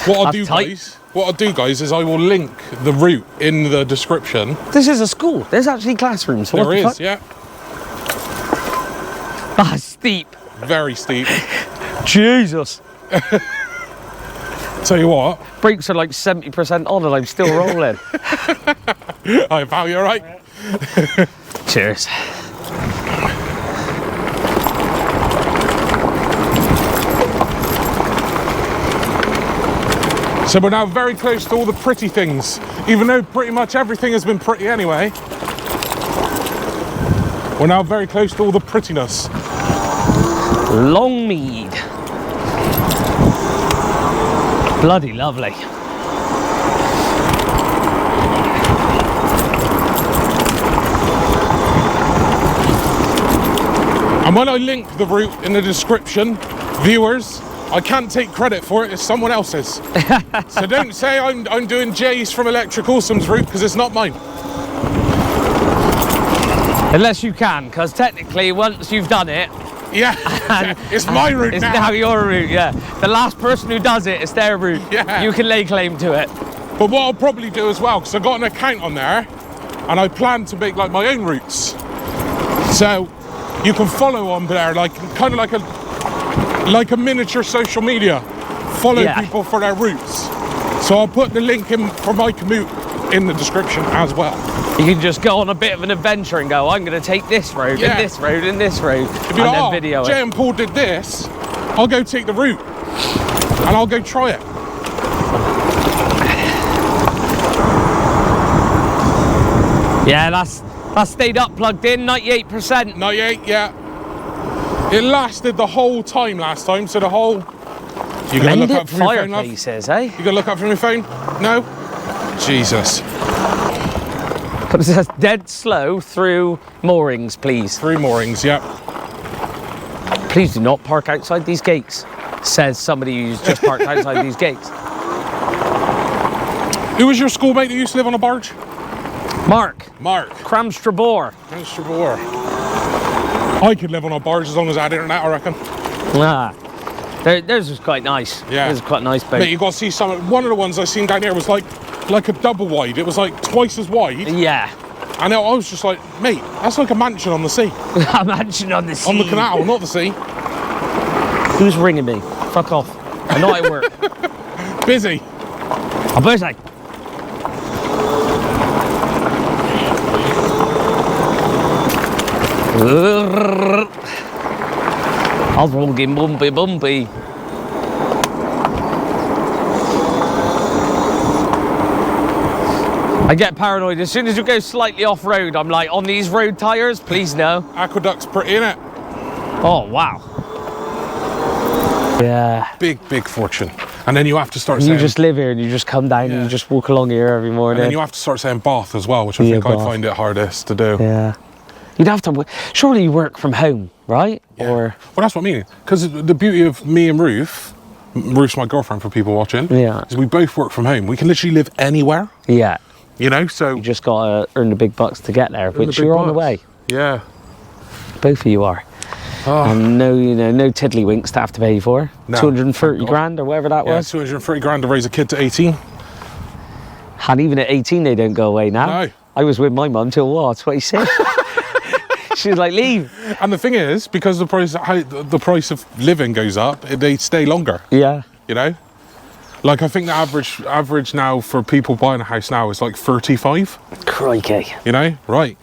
[SPEAKER 1] What I'll do, guys, is I will link the route in the description.
[SPEAKER 2] This is a school. There's actually classrooms.
[SPEAKER 1] There is, yeah.
[SPEAKER 2] That's steep.
[SPEAKER 1] Very steep.
[SPEAKER 2] Jesus.
[SPEAKER 1] Tell you what.
[SPEAKER 2] Brakes are like 70% on and I'm still rolling.
[SPEAKER 1] Hi, pal, you all right?
[SPEAKER 2] Cheers.
[SPEAKER 1] So we're now very close to all the pretty things, even though pretty much everything has been pretty anyway. We're now very close to all the prettiness.
[SPEAKER 2] Longmead. Bloody lovely.
[SPEAKER 1] And when I link the route in the description, viewers, I can't take credit for it, it's someone else's. So don't say I'm doing Jay's from Electric Awesome's route, because it's not mine.
[SPEAKER 2] Unless you can, because technically once you've done it,
[SPEAKER 1] yeah, it's my route
[SPEAKER 2] it's
[SPEAKER 1] now.
[SPEAKER 2] now your route, yeah. The last person who does it, it's their route.
[SPEAKER 1] Yeah.
[SPEAKER 2] You can lay claim to it.
[SPEAKER 1] But what I'll probably do as well, because I've got an account on there, and I plan to make like my own routes. So you can follow on there, like kind of like a miniature social media. Follow people for their routes. So I'll put the link in for my commute in the description as well.
[SPEAKER 2] You can just go on a bit of an adventure and go, I'm going to take this road, and this road, and this road, and
[SPEAKER 1] like,
[SPEAKER 2] then video
[SPEAKER 1] Jay
[SPEAKER 2] it.
[SPEAKER 1] and Paul did this, I'll go take the route, and I'll go try it.
[SPEAKER 2] Yeah, that's stayed up plugged in, 98%.
[SPEAKER 1] 98, yeah. It lasted the whole time last time, so the whole... You gonna look up from your phone, love?
[SPEAKER 2] Fireplaces, eh?
[SPEAKER 1] You gonna look up from your phone? No? Jesus.
[SPEAKER 2] But it says dead slow through moorings, please.
[SPEAKER 1] Through moorings, yeah.
[SPEAKER 2] Please do not park outside these gates, says somebody who's just parked outside these gates.
[SPEAKER 1] Who was your schoolmate that used to live on a barge? Mark.
[SPEAKER 2] Cramstrabor.
[SPEAKER 1] I could live on a barge as long as I had internet, I reckon.
[SPEAKER 2] Ah. Theirs was quite nice.
[SPEAKER 1] Yeah.
[SPEAKER 2] Theirs was quite nice, boat.
[SPEAKER 1] Mate, you got to see some. One of the ones I seen down here was like a double wide. It was like twice as wide.
[SPEAKER 2] Yeah.
[SPEAKER 1] And I was just like, mate, that's like a mansion on the sea.
[SPEAKER 2] A mansion on the sea.
[SPEAKER 1] On the canal, not the sea.
[SPEAKER 2] Who's ringing me? Fuck off. I'm not at work.
[SPEAKER 1] Busy.
[SPEAKER 2] I'm busy. I'll fucking bumpy. I get paranoid as soon as you go slightly off road. I'm like, on these road tires, please no.
[SPEAKER 1] Aqueduct's pretty, innit?
[SPEAKER 2] Oh wow. Yeah.
[SPEAKER 1] Big fortune. And then you have to start saying...
[SPEAKER 2] You just live here and you just come down and you just walk along here every morning.
[SPEAKER 1] And then you have to start saying Bath as well, which I think I'd find it hardest to do.
[SPEAKER 2] Yeah. You'd have to... Surely you work from home, right?
[SPEAKER 1] Yeah.
[SPEAKER 2] Or...
[SPEAKER 1] Well, that's what I mean. Because the beauty of me and Ruth's my girlfriend for people watching, is we both work from home. We can literally live anywhere.
[SPEAKER 2] Yeah.
[SPEAKER 1] You know, so...
[SPEAKER 2] You just got to earn the big bucks to get there, which you're on the way.
[SPEAKER 1] Yeah.
[SPEAKER 2] Both of you are. Oh. And no, no tiddlywinks to have to pay for. No, 230 grand or whatever that was.
[SPEAKER 1] 230 grand to raise a kid to 18.
[SPEAKER 2] And even at 18, they don't go away now.
[SPEAKER 1] No.
[SPEAKER 2] I was with my mum till what, 26? She was like, leave.
[SPEAKER 1] And the thing is, because the price of living goes up, they stay longer.
[SPEAKER 2] Yeah.
[SPEAKER 1] You know? Like, I think the average now for people buying a house now is like 35.
[SPEAKER 2] Crikey.
[SPEAKER 1] You know? Right.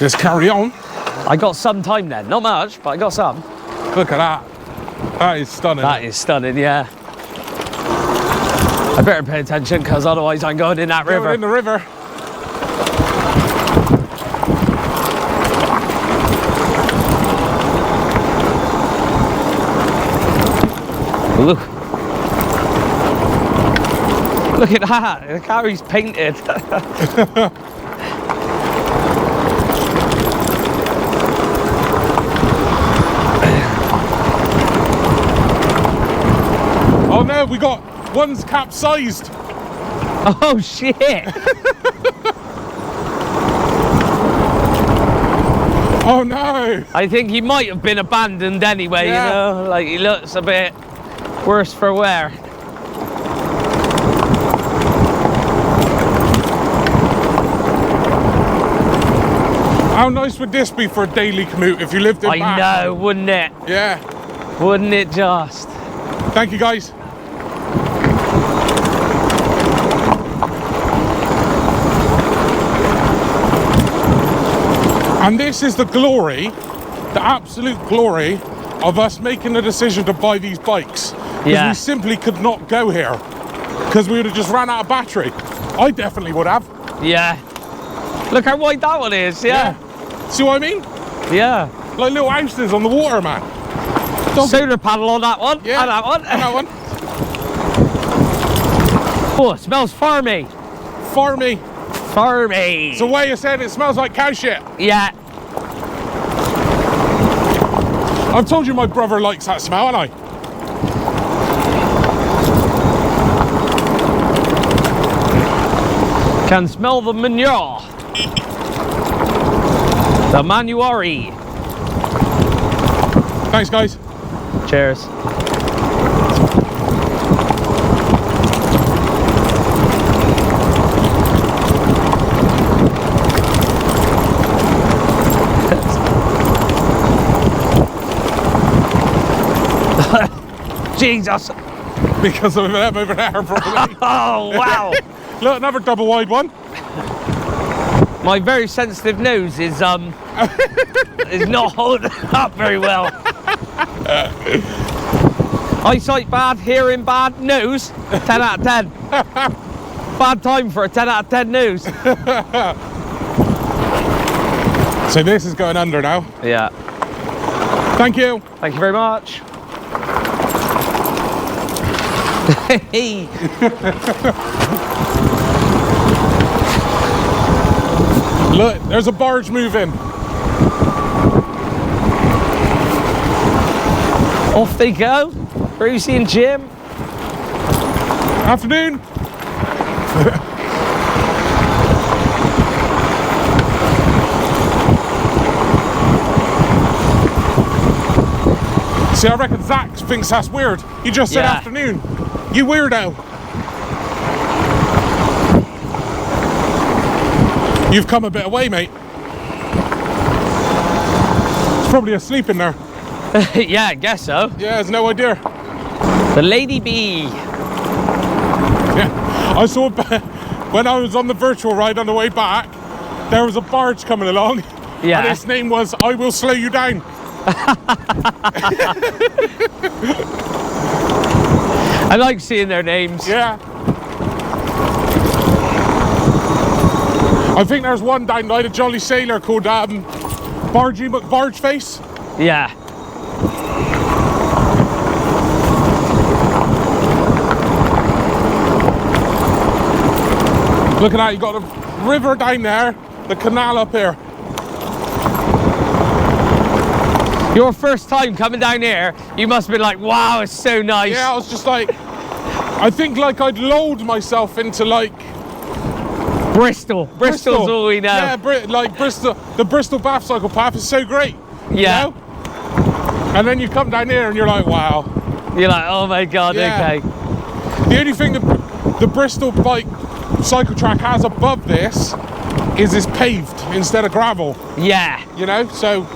[SPEAKER 1] Let's carry on.
[SPEAKER 2] I got some time then. Not much, but I got some.
[SPEAKER 1] Look at that. That is stunning.
[SPEAKER 2] That is stunning, yeah. I better pay attention, because otherwise I'm going in that river.
[SPEAKER 1] In the river.
[SPEAKER 2] Look. Look at that. The carry's painted.
[SPEAKER 1] Oh no, we got one's capsized.
[SPEAKER 2] Oh shit.
[SPEAKER 1] Oh no.
[SPEAKER 2] I think he might have been abandoned anyway, you know? Like, he looks a bit worse for wear.
[SPEAKER 1] How nice would this be for a daily commute if you lived in Bath?
[SPEAKER 2] I know, wouldn't it?
[SPEAKER 1] Yeah.
[SPEAKER 2] Wouldn't it just?
[SPEAKER 1] Thank you, guys. And this is the glory, the absolute glory of us making the decision to buy these bikes. Because we simply could not go here. Because we would have just ran out of battery. I definitely would have.
[SPEAKER 2] Yeah. Look how wide that one is, yeah.
[SPEAKER 1] See what I mean?
[SPEAKER 2] Yeah.
[SPEAKER 1] Like little houses on the water, man.
[SPEAKER 2] Solar panel on that one.
[SPEAKER 1] Yeah.
[SPEAKER 2] And that one.
[SPEAKER 1] And that one.
[SPEAKER 2] Oh, it smells farmy.
[SPEAKER 1] Farmy.
[SPEAKER 2] Farmy.
[SPEAKER 1] It's the way you said it smells like cow shit.
[SPEAKER 2] Yeah.
[SPEAKER 1] I've told you my brother likes that smell, haven't I?
[SPEAKER 2] Can smell the manure. The manuari.
[SPEAKER 1] Thanks, guys.
[SPEAKER 2] Cheers. Jesus.
[SPEAKER 1] Because of them over there, probably.
[SPEAKER 2] Oh, wow.
[SPEAKER 1] Look, another double wide one.
[SPEAKER 2] My very sensitive nose is not holding up very well. Eyesight bad, hearing bad, nose 10 out of 10. Bad time for a 10 out of 10 nose.
[SPEAKER 1] So this is going under now.
[SPEAKER 2] Yeah.
[SPEAKER 1] Thank you.
[SPEAKER 2] Thank you very much. Hey.
[SPEAKER 1] Look, there's a barge moving.
[SPEAKER 2] Off they go. Brucey and Jim.
[SPEAKER 1] Afternoon. See, I reckon Zach thinks that's weird. You just said afternoon. You weirdo. You've come a bit away, mate. It's probably asleep in there.
[SPEAKER 2] Yeah, I guess so.
[SPEAKER 1] Yeah, there's no idea.
[SPEAKER 2] The Lady Bee.
[SPEAKER 1] Yeah, I saw when I was on the virtual ride on the way back, there was a barge coming along.
[SPEAKER 2] Yeah.
[SPEAKER 1] And its name was I Will Slow You Down.
[SPEAKER 2] I like seeing their names.
[SPEAKER 1] Yeah. I think there's one down by the Jolly Sailor called Bargy McBargeface.
[SPEAKER 2] Yeah.
[SPEAKER 1] Look at that, you got the river down there, the canal up here.
[SPEAKER 2] Your first time coming down here, you must have been like, wow, it's so nice.
[SPEAKER 1] Yeah, I was just like, I think like I'd lulled myself into like
[SPEAKER 2] Bristol. Bristol's all we know.
[SPEAKER 1] Yeah, like Bristol, the Bristol Bath Cycle Path is so great.
[SPEAKER 2] Yeah.
[SPEAKER 1] You know? And then you come down here and you're like, wow.
[SPEAKER 2] You're like, oh my God, okay.
[SPEAKER 1] The only thing the Bristol bike cycle track has above this is it's paved instead of gravel.
[SPEAKER 2] Yeah.
[SPEAKER 1] You know, so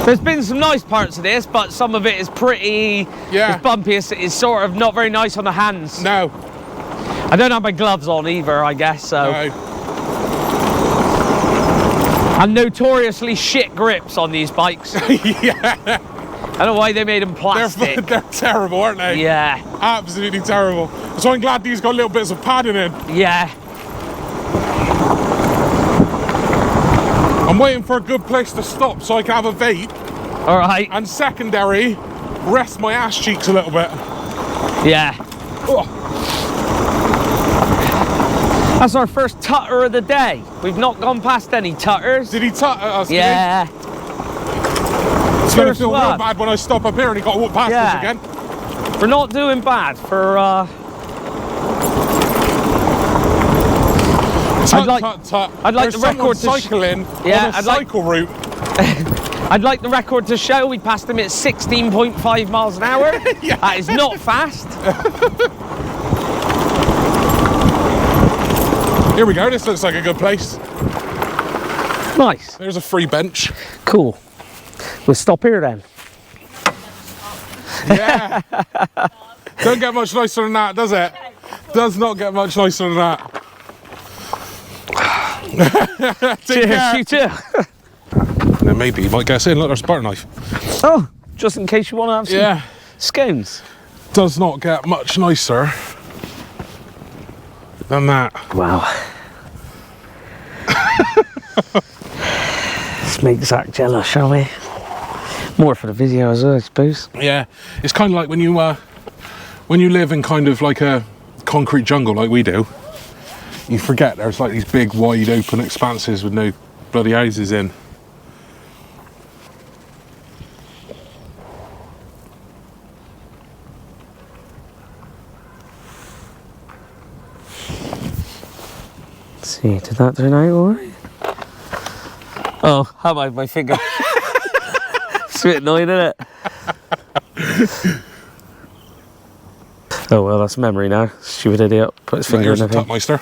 [SPEAKER 2] there's been some nice parts of this, but some of it is pretty, it's bumpy, it's sort of not very nice on the hands.
[SPEAKER 1] No.
[SPEAKER 2] I don't have my gloves on either, I guess, so.
[SPEAKER 1] No.
[SPEAKER 2] And notoriously shit grips on these bikes.
[SPEAKER 1] Yeah.
[SPEAKER 2] I don't know why they made them plastic.
[SPEAKER 1] They're terrible, aren't they?
[SPEAKER 2] Yeah.
[SPEAKER 1] Absolutely terrible. So I'm glad these got little bits of padding in.
[SPEAKER 2] Yeah.
[SPEAKER 1] I'm waiting for a good place to stop so I can have a vape.
[SPEAKER 2] All right.
[SPEAKER 1] And secondary, rest my ass cheeks a little bit.
[SPEAKER 2] Yeah.
[SPEAKER 1] Oh.
[SPEAKER 2] That's our first tutter of the day. We've not gone past any tutters.
[SPEAKER 1] Did he tutter us?
[SPEAKER 2] Yeah.
[SPEAKER 1] It's going to feel real bad when I stop up here and he got to walk past us again.
[SPEAKER 2] We're not doing bad for I'd like the record to
[SPEAKER 1] cycling on a cycle route.
[SPEAKER 2] I'd like the record to show we passed him at 16.5 miles an hour.
[SPEAKER 1] Yeah.
[SPEAKER 2] That is not fast.
[SPEAKER 1] Here we go, this looks like a good place.
[SPEAKER 2] Nice.
[SPEAKER 1] There's a free bench.
[SPEAKER 2] Cool. We'll stop here then.
[SPEAKER 1] Yeah. Don't get much nicer than that, does it? Does not get much nicer than that.
[SPEAKER 2] Cheers, you too.
[SPEAKER 1] And then maybe you might get us in. Look, there's a butter knife.
[SPEAKER 2] Oh, just in case you want to have some scones.
[SPEAKER 1] Does not get much nicer than that.
[SPEAKER 2] Wow. Let's make Zach jealous, shall we? More for the video as well, I suppose.
[SPEAKER 1] Yeah, it's kind of like when you live in kind of like a concrete jungle like we do. You forget there's like these big, wide open expanses with no bloody houses in.
[SPEAKER 2] Let's see, did that turn out alright? Oh, how about my finger? It's a bit annoying, isn't it? Oh well, that's memory now. Stupid idiot. Put his finger in the thing.
[SPEAKER 1] Tutmeister.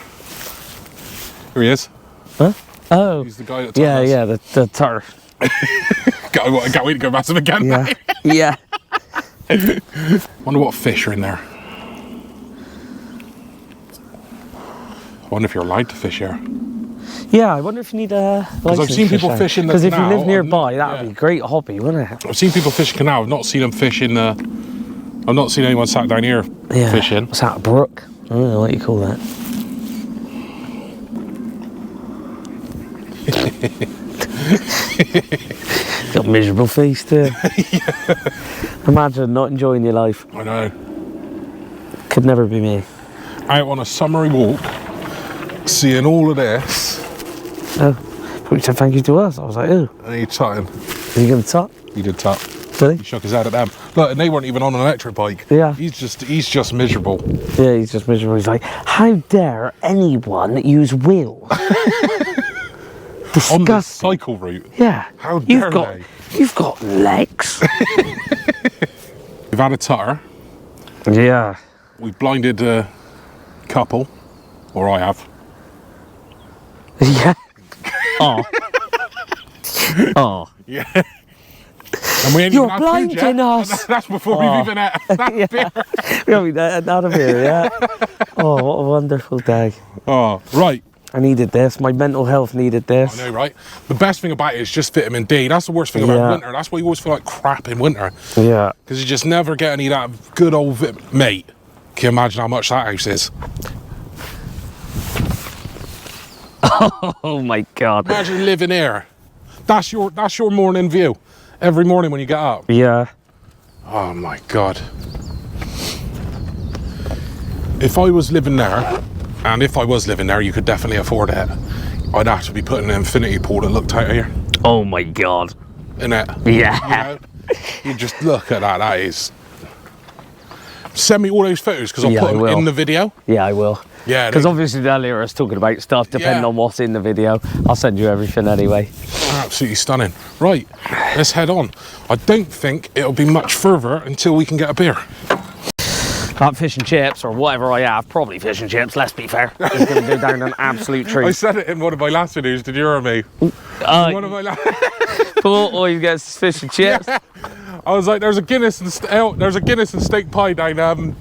[SPEAKER 1] Here he is.
[SPEAKER 2] Huh? Oh.
[SPEAKER 1] He's the guy that
[SPEAKER 2] the tutter.
[SPEAKER 1] Can't wait to go past him again.
[SPEAKER 2] Yeah. Yeah.
[SPEAKER 1] Wonder what fish are in there. I wonder if you're allowed to fish here.
[SPEAKER 2] Yeah, I wonder if you need a license.
[SPEAKER 1] Because I've seen people fish in the canal.
[SPEAKER 2] Because if you live nearby, that would be a great hobby, wouldn't it?
[SPEAKER 1] I've seen people fish canal. I've not seen them fish in the... I've not seen anyone sat down here fishing.
[SPEAKER 2] What's that, a brook? I don't know what you call that. Got a miserable face too. Imagine not enjoying your life.
[SPEAKER 1] I know.
[SPEAKER 2] Could never be me.
[SPEAKER 1] Out on a summery walk, seeing all of this.
[SPEAKER 2] Oh, but you said thank you to us. I was like, oh.
[SPEAKER 1] And he tutting.
[SPEAKER 2] Are you going to tut?
[SPEAKER 1] He did tut.
[SPEAKER 2] Did
[SPEAKER 1] He shook his head at them. Look, and they weren't even on an electric bike.
[SPEAKER 2] Yeah.
[SPEAKER 1] He's just miserable.
[SPEAKER 2] Yeah, he's just miserable. He's like, how dare anyone use wheels?
[SPEAKER 1] On the cycle route.
[SPEAKER 2] Yeah.
[SPEAKER 1] How dare they?
[SPEAKER 2] You've got legs.
[SPEAKER 1] We've had a tutter.
[SPEAKER 2] Yeah.
[SPEAKER 1] We've blinded a couple, or I have.
[SPEAKER 2] Yeah. Oh. Oh.
[SPEAKER 1] Yeah. And we ain't
[SPEAKER 2] You're
[SPEAKER 1] even had food
[SPEAKER 2] blinding
[SPEAKER 1] yet.
[SPEAKER 2] us.
[SPEAKER 1] That's before we've even had that
[SPEAKER 2] Yeah.
[SPEAKER 1] beer.
[SPEAKER 2] We haven't had that of here, yeah. Oh, what a wonderful day.
[SPEAKER 1] Oh, right.
[SPEAKER 2] I needed this. My mental health needed this.
[SPEAKER 1] I know, right? The best thing about it is just vitamin D. That's the worst thing about
[SPEAKER 2] Yeah.
[SPEAKER 1] winter. That's why you always feel like crap in winter.
[SPEAKER 2] Yeah.
[SPEAKER 1] Because you just never get any of that good old mate. Can you imagine how much that house is?
[SPEAKER 2] Oh my God.
[SPEAKER 1] Imagine living here. That's your morning view. Every morning when you get up.
[SPEAKER 2] Yeah.
[SPEAKER 1] Oh my God. If I was living there, and if I was living there, you could definitely afford it. I'd have to be putting an infinity pool that looked out here.
[SPEAKER 2] Oh my God.
[SPEAKER 1] Innit?
[SPEAKER 2] Yeah.
[SPEAKER 1] You know? You just look at that. That is. Send me all those photos because I'll
[SPEAKER 2] Yeah,
[SPEAKER 1] put
[SPEAKER 2] I
[SPEAKER 1] them
[SPEAKER 2] will.
[SPEAKER 1] in the video.
[SPEAKER 2] Yeah, I will.
[SPEAKER 1] Yeah.
[SPEAKER 2] Because obviously earlier I was talking about stuff depending
[SPEAKER 1] Yeah.
[SPEAKER 2] on what's in the video. I'll send you everything anyway.
[SPEAKER 1] Absolutely stunning. Right, let's head on. I don't think it'll be much further until we can get a beer.
[SPEAKER 2] That fish and chips or whatever I have, probably fish and chips, let's be fair. It's going to go down an absolute
[SPEAKER 1] I
[SPEAKER 2] treat.
[SPEAKER 1] said it in one of my last videos. Did you hear me? One of my last.
[SPEAKER 2] Paul always gets fish and chips.
[SPEAKER 1] I was like, there's a Guinness and steak pie down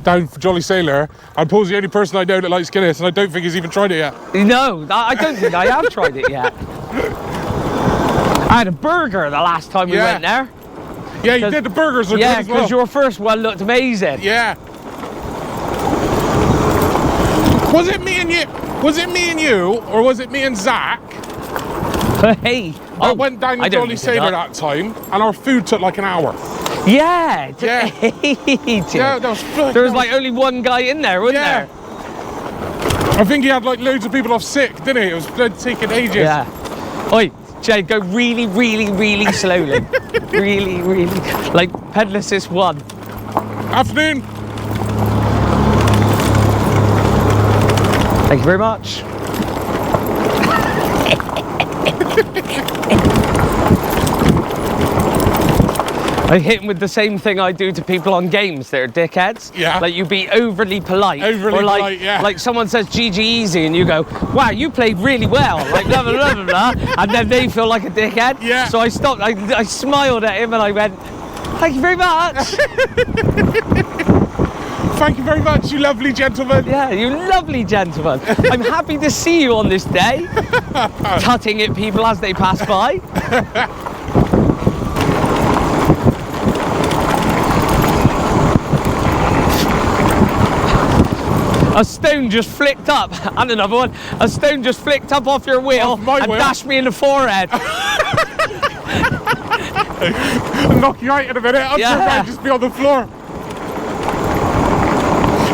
[SPEAKER 1] for Jolly Sailor, and Paul's the only person I know that likes Guinness, and I don't think he's even tried it yet.
[SPEAKER 2] No, I don't think I have tried it yet. I had a burger the last time we went there.
[SPEAKER 1] Yeah, you did. The burgers are good
[SPEAKER 2] Yeah,
[SPEAKER 1] as well.
[SPEAKER 2] because your first one looked amazing.
[SPEAKER 1] Yeah. Was it me and you? Was it me and you, or was it me and Zach?
[SPEAKER 2] Hey.
[SPEAKER 1] I went down to
[SPEAKER 2] I don't
[SPEAKER 1] Jolly
[SPEAKER 2] think
[SPEAKER 1] Sailor
[SPEAKER 2] that.
[SPEAKER 1] that time, and our food took like an hour.
[SPEAKER 2] Yeah. It took
[SPEAKER 1] Yeah.
[SPEAKER 2] ages.
[SPEAKER 1] Yeah, that was
[SPEAKER 2] There was like only one guy in there, wasn't
[SPEAKER 1] Yeah.
[SPEAKER 2] there?
[SPEAKER 1] I think he had like loads of people off sick, didn't he? It was taking ages.
[SPEAKER 2] Yeah. Oi, Jay, go really, really, really slowly. Really, really. Like Pedal-Assist 1.
[SPEAKER 1] Afternoon.
[SPEAKER 2] Thank you very much. I hit him with the same thing I do to people on games that are dickheads.
[SPEAKER 1] Yeah.
[SPEAKER 2] Like you be overly polite.
[SPEAKER 1] Overly
[SPEAKER 2] or like,
[SPEAKER 1] polite, yeah.
[SPEAKER 2] Like someone says GG easy and you go, wow, you played really well. Like blah, blah, blah, blah, blah. And then they feel like a dickhead.
[SPEAKER 1] Yeah.
[SPEAKER 2] So I stopped, I smiled at him and I went, thank you very much.
[SPEAKER 1] Thank you very much, you lovely gentleman.
[SPEAKER 2] Yeah, you lovely gentleman. I'm happy to see you on this day. Tutting at people as they pass by. A stone just flicked up, and another one. A stone just flicked up off your wheel
[SPEAKER 1] Off my
[SPEAKER 2] and
[SPEAKER 1] wheel?
[SPEAKER 2] dashed me in the forehead.
[SPEAKER 1] I'll knock you out in a minute. I'm
[SPEAKER 2] Yeah.
[SPEAKER 1] sure I'd just be on the floor.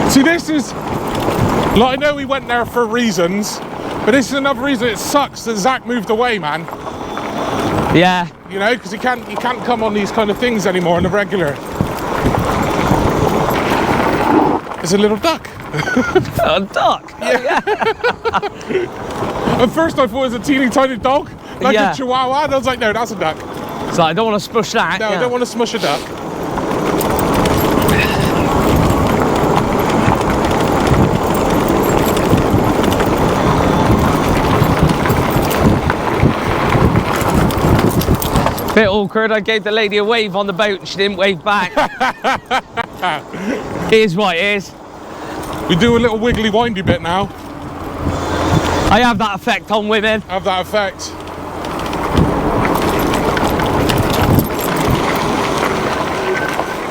[SPEAKER 1] See, this is. Like, I know we went there for reasons, but this is another reason it sucks that Zach moved away, man.
[SPEAKER 2] Yeah.
[SPEAKER 1] You know, because he can't come on these kind of things anymore on the regular. It's a little duck.
[SPEAKER 2] A duck.
[SPEAKER 1] Yeah. At first I thought it was a teeny tiny dog, like
[SPEAKER 2] Yeah.
[SPEAKER 1] a chihuahua, and I was like, no, that's a duck.
[SPEAKER 2] So I don't want to spush that.
[SPEAKER 1] No,
[SPEAKER 2] yeah.
[SPEAKER 1] I don't want to smush a duck.
[SPEAKER 2] Bit awkward. I gave the lady a wave on the boat and she didn't wave back. It is what it is.
[SPEAKER 1] We do a little wiggly windy bit now.
[SPEAKER 2] I have that effect on women.
[SPEAKER 1] Have that effect.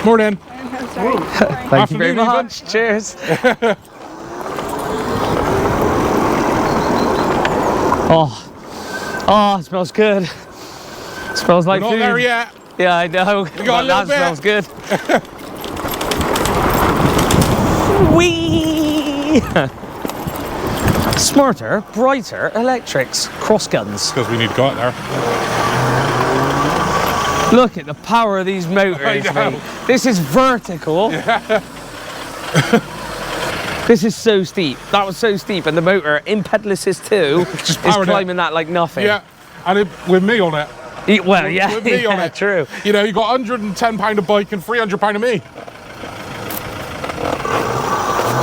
[SPEAKER 1] Morning.
[SPEAKER 2] Thank you very
[SPEAKER 1] Afternoon, even.
[SPEAKER 2] much. Cheers. Oh, it smells good. It smells like
[SPEAKER 1] Not
[SPEAKER 2] food.
[SPEAKER 1] there yet.
[SPEAKER 2] Yeah, I know.
[SPEAKER 1] We got a little
[SPEAKER 2] that
[SPEAKER 1] bit.
[SPEAKER 2] smells good. Whee! Smarter, brighter electrics. Cross guns.
[SPEAKER 1] Because we need to go out there.
[SPEAKER 2] Look at the power of these motors,
[SPEAKER 1] I know.
[SPEAKER 2] mate. This is vertical. This is so steep. That was so steep, and the motor in Pedal-Assist 2
[SPEAKER 1] Just
[SPEAKER 2] is
[SPEAKER 1] powered it.
[SPEAKER 2] climbing that like nothing.
[SPEAKER 1] Yeah, and with me on it.
[SPEAKER 2] Well, yeah,
[SPEAKER 1] with me on it.
[SPEAKER 2] True.
[SPEAKER 1] You know, you got £110 a bike and £300 of me.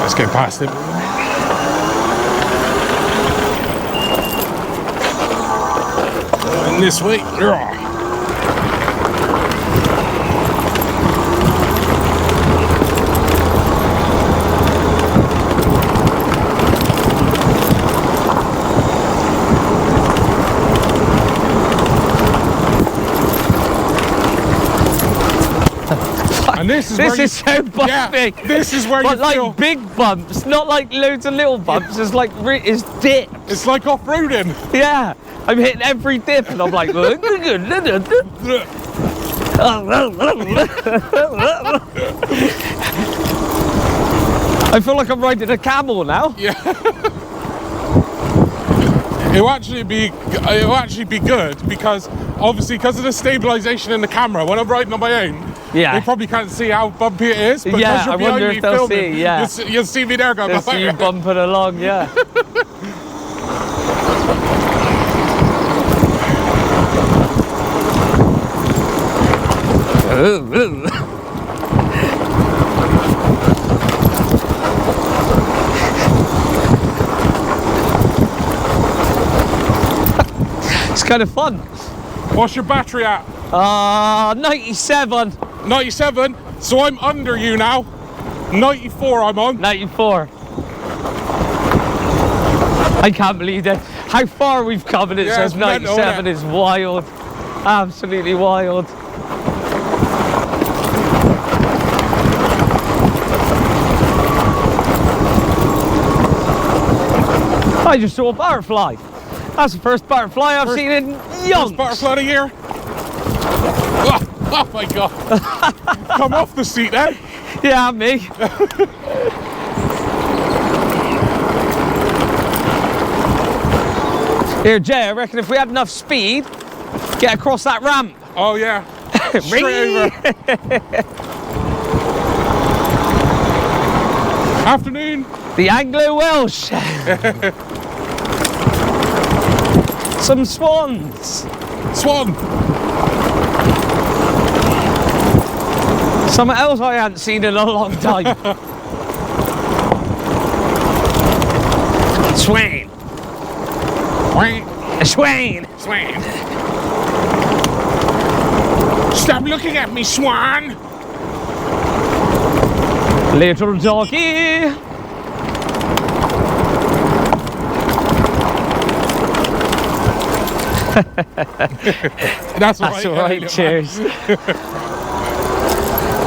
[SPEAKER 1] Let's get past him. And this way. And this is
[SPEAKER 2] so bumpy.
[SPEAKER 1] Yeah, this is where
[SPEAKER 2] but
[SPEAKER 1] you
[SPEAKER 2] like
[SPEAKER 1] feel
[SPEAKER 2] big bumps, not like loads of little bumps. It's like it's dip.
[SPEAKER 1] it's like off-roading.
[SPEAKER 2] Yeah, I'm hitting every dip, and I'm like. I feel like I'm riding a camel now.
[SPEAKER 1] Yeah. It'll actually be good because obviously because of the stabilization in the camera when I'm riding on my own.
[SPEAKER 2] Yeah.
[SPEAKER 1] They probably can't see how bumpy it is, but
[SPEAKER 2] Yeah,
[SPEAKER 1] because you're
[SPEAKER 2] I
[SPEAKER 1] behind
[SPEAKER 2] wonder
[SPEAKER 1] me
[SPEAKER 2] if they'll
[SPEAKER 1] filming,
[SPEAKER 2] see, yeah.
[SPEAKER 1] you'll see me there going.
[SPEAKER 2] Just see you bumping along, yeah. It's kind of fun.
[SPEAKER 1] What's your battery at?
[SPEAKER 2] 97.
[SPEAKER 1] 97. So I'm under you now. 94 I'm on.
[SPEAKER 2] 94. I can't believe that. How far we've come and it
[SPEAKER 1] Yeah,
[SPEAKER 2] says
[SPEAKER 1] it's mental,
[SPEAKER 2] 97 is wild. Absolutely wild. I just saw a butterfly. That's the first butterfly I've seen in yonks.
[SPEAKER 1] First butterfly of the year. Oh my god. Come off the seat then.
[SPEAKER 2] Yeah, me. Here, Jay, I reckon if we had enough speed, get across that ramp.
[SPEAKER 1] Oh yeah. Straight over. Afternoon.
[SPEAKER 2] The Anglo-Welsh. Some swans.
[SPEAKER 1] Swan.
[SPEAKER 2] Something else I hadn't seen in a long time. Swain. A swain.
[SPEAKER 1] Swan. Stop looking at me, Swan.
[SPEAKER 2] Little doggy.
[SPEAKER 1] That's
[SPEAKER 2] That's all right, cheers.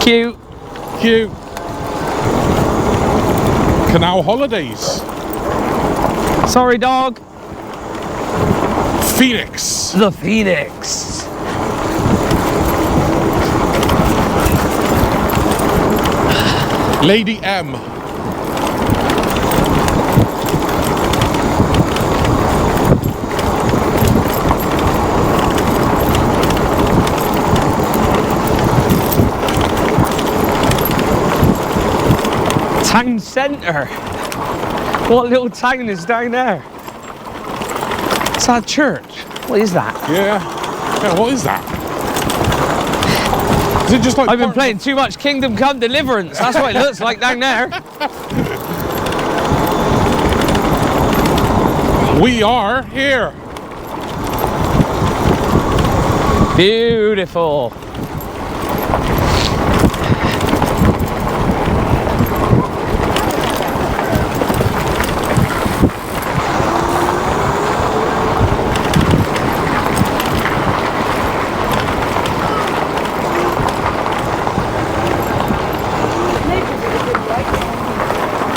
[SPEAKER 2] Cute.
[SPEAKER 1] Cute. Canal holidays.
[SPEAKER 2] Sorry, dog.
[SPEAKER 1] Phoenix.
[SPEAKER 2] The Phoenix.
[SPEAKER 1] Lady M.
[SPEAKER 2] Town centre. What little town is down there? Is that a church? What is that?
[SPEAKER 1] Yeah. Yeah, what is that? Is it just like
[SPEAKER 2] I've been playing too much Kingdom Come Deliverance. That's what it looks like down there.
[SPEAKER 1] We are here.
[SPEAKER 2] Beautiful.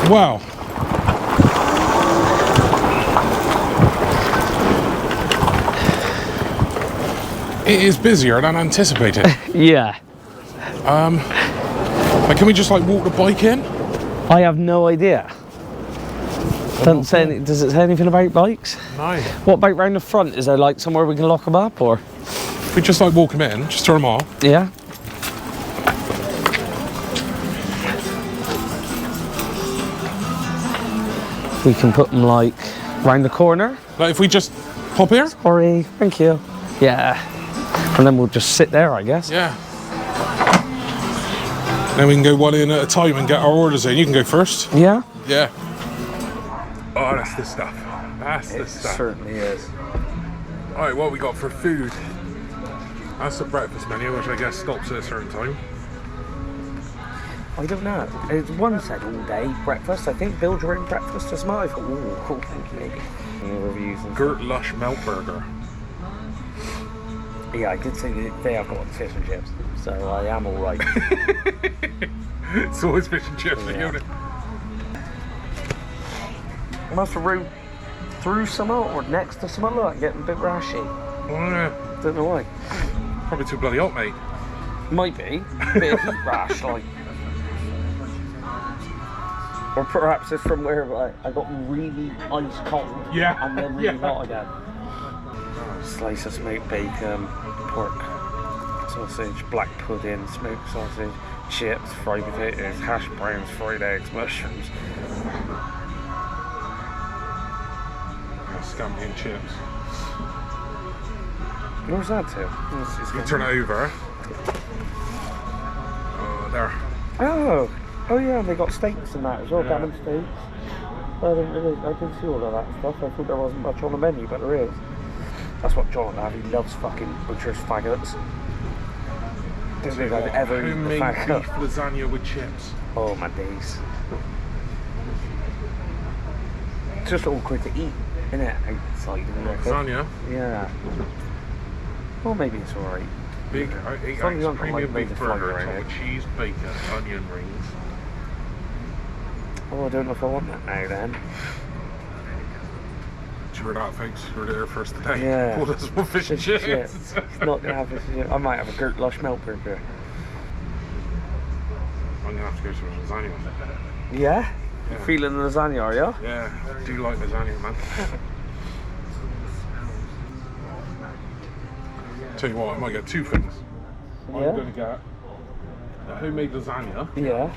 [SPEAKER 1] Well, it is busier than anticipated.
[SPEAKER 2] Yeah.
[SPEAKER 1] Like, can we just like walk the bike in?
[SPEAKER 2] I have no idea. Doesn't say any, does it say anything about bikes?
[SPEAKER 1] No.
[SPEAKER 2] What about round the front? Is there like somewhere we can lock them up or?
[SPEAKER 1] We just like walk them in, just turn them off.
[SPEAKER 2] Yeah. We can put them like round the corner.
[SPEAKER 1] Like if we just pop here?
[SPEAKER 2] Sorry, thank you. Yeah. And then we'll just sit there, I guess.
[SPEAKER 1] Yeah. Then we can go one in at a time and get our orders in. You can go first.
[SPEAKER 2] Yeah?
[SPEAKER 1] Yeah. Oh, that's the stuff. That's the stuff.
[SPEAKER 2] It certainly is.
[SPEAKER 1] Alright, what we got for food? That's the breakfast menu, which I guess stops at a certain time.
[SPEAKER 2] I don't know. One said all day breakfast. I think build your own breakfast as well. I thought, ooh, maybe. Reviews and
[SPEAKER 1] Gert Lush Melt Burger.
[SPEAKER 2] yeah, I did say they have got fish and chips, so I am alright.
[SPEAKER 1] It's always fish and chips,
[SPEAKER 2] Yeah.
[SPEAKER 1] unit.
[SPEAKER 2] I must have rode through some or next to some like getting a bit rashy.
[SPEAKER 1] Oh, yeah.
[SPEAKER 2] Don't know why.
[SPEAKER 1] Probably too bloody hot, mate.
[SPEAKER 2] Might be. Bit of heat rash, like. Or perhaps it's from where I got really ice cold.
[SPEAKER 1] Yeah.
[SPEAKER 2] And then really hot again. Slice of smoked bacon, pork, sausage, black pudding, smoked sausage, chips, fried potatoes, hash browns, fried eggs, mushrooms.
[SPEAKER 1] Scampi and chips.
[SPEAKER 2] What was that to?
[SPEAKER 1] You turn it over. Oh, there.
[SPEAKER 2] Oh yeah, and they got steaks and that as well, gammon steaks. I didn't see all of that stuff. I thought there wasn't much on the menu, but there is. That's what John will have. He loves fucking butcher's faggots. Don't think I've ever eaten a
[SPEAKER 1] Homemade
[SPEAKER 2] faggot.
[SPEAKER 1] beef lasagna with chips.
[SPEAKER 2] Oh my days. It's just awkward to eat, isn't it? Outside in the
[SPEAKER 1] Lasagna.
[SPEAKER 2] Yeah. Well, maybe it's alright.
[SPEAKER 1] Big
[SPEAKER 2] As long as you
[SPEAKER 1] eggs,
[SPEAKER 2] don't
[SPEAKER 1] creamy
[SPEAKER 2] like
[SPEAKER 1] beef
[SPEAKER 2] loads of flavour
[SPEAKER 1] burger,
[SPEAKER 2] in
[SPEAKER 1] top
[SPEAKER 2] it.
[SPEAKER 1] with cheese, bacon, onion rings.
[SPEAKER 2] Oh, I don't know if I want that now then.
[SPEAKER 1] Sure that, folks. You're there first today.
[SPEAKER 2] Yeah.
[SPEAKER 1] Pulled us some fish and chips.
[SPEAKER 2] It's not gonna have fish and chips. I might have a Gert Lush Melt Burger.
[SPEAKER 1] I'm gonna have to go to a lasagna.
[SPEAKER 2] Yeah?
[SPEAKER 1] Yeah.
[SPEAKER 2] Feeling the lasagna, are you?
[SPEAKER 1] Yeah, I do like lasagna, man. Tell you what, I might get two things.
[SPEAKER 2] Yeah.
[SPEAKER 1] I'm gonna get a homemade lasagna
[SPEAKER 2] Yeah.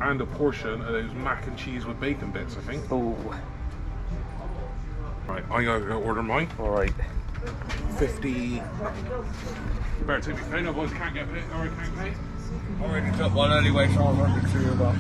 [SPEAKER 1] and a portion of those mac and cheese with bacon bits, I think.
[SPEAKER 2] Ooh.
[SPEAKER 1] Right, I gotta go order mine.
[SPEAKER 2] Alright.
[SPEAKER 1] 50. Better take my phone, otherwise can't get paid, or I can't pay.
[SPEAKER 3] Already took one anyway, so I'll run it through about.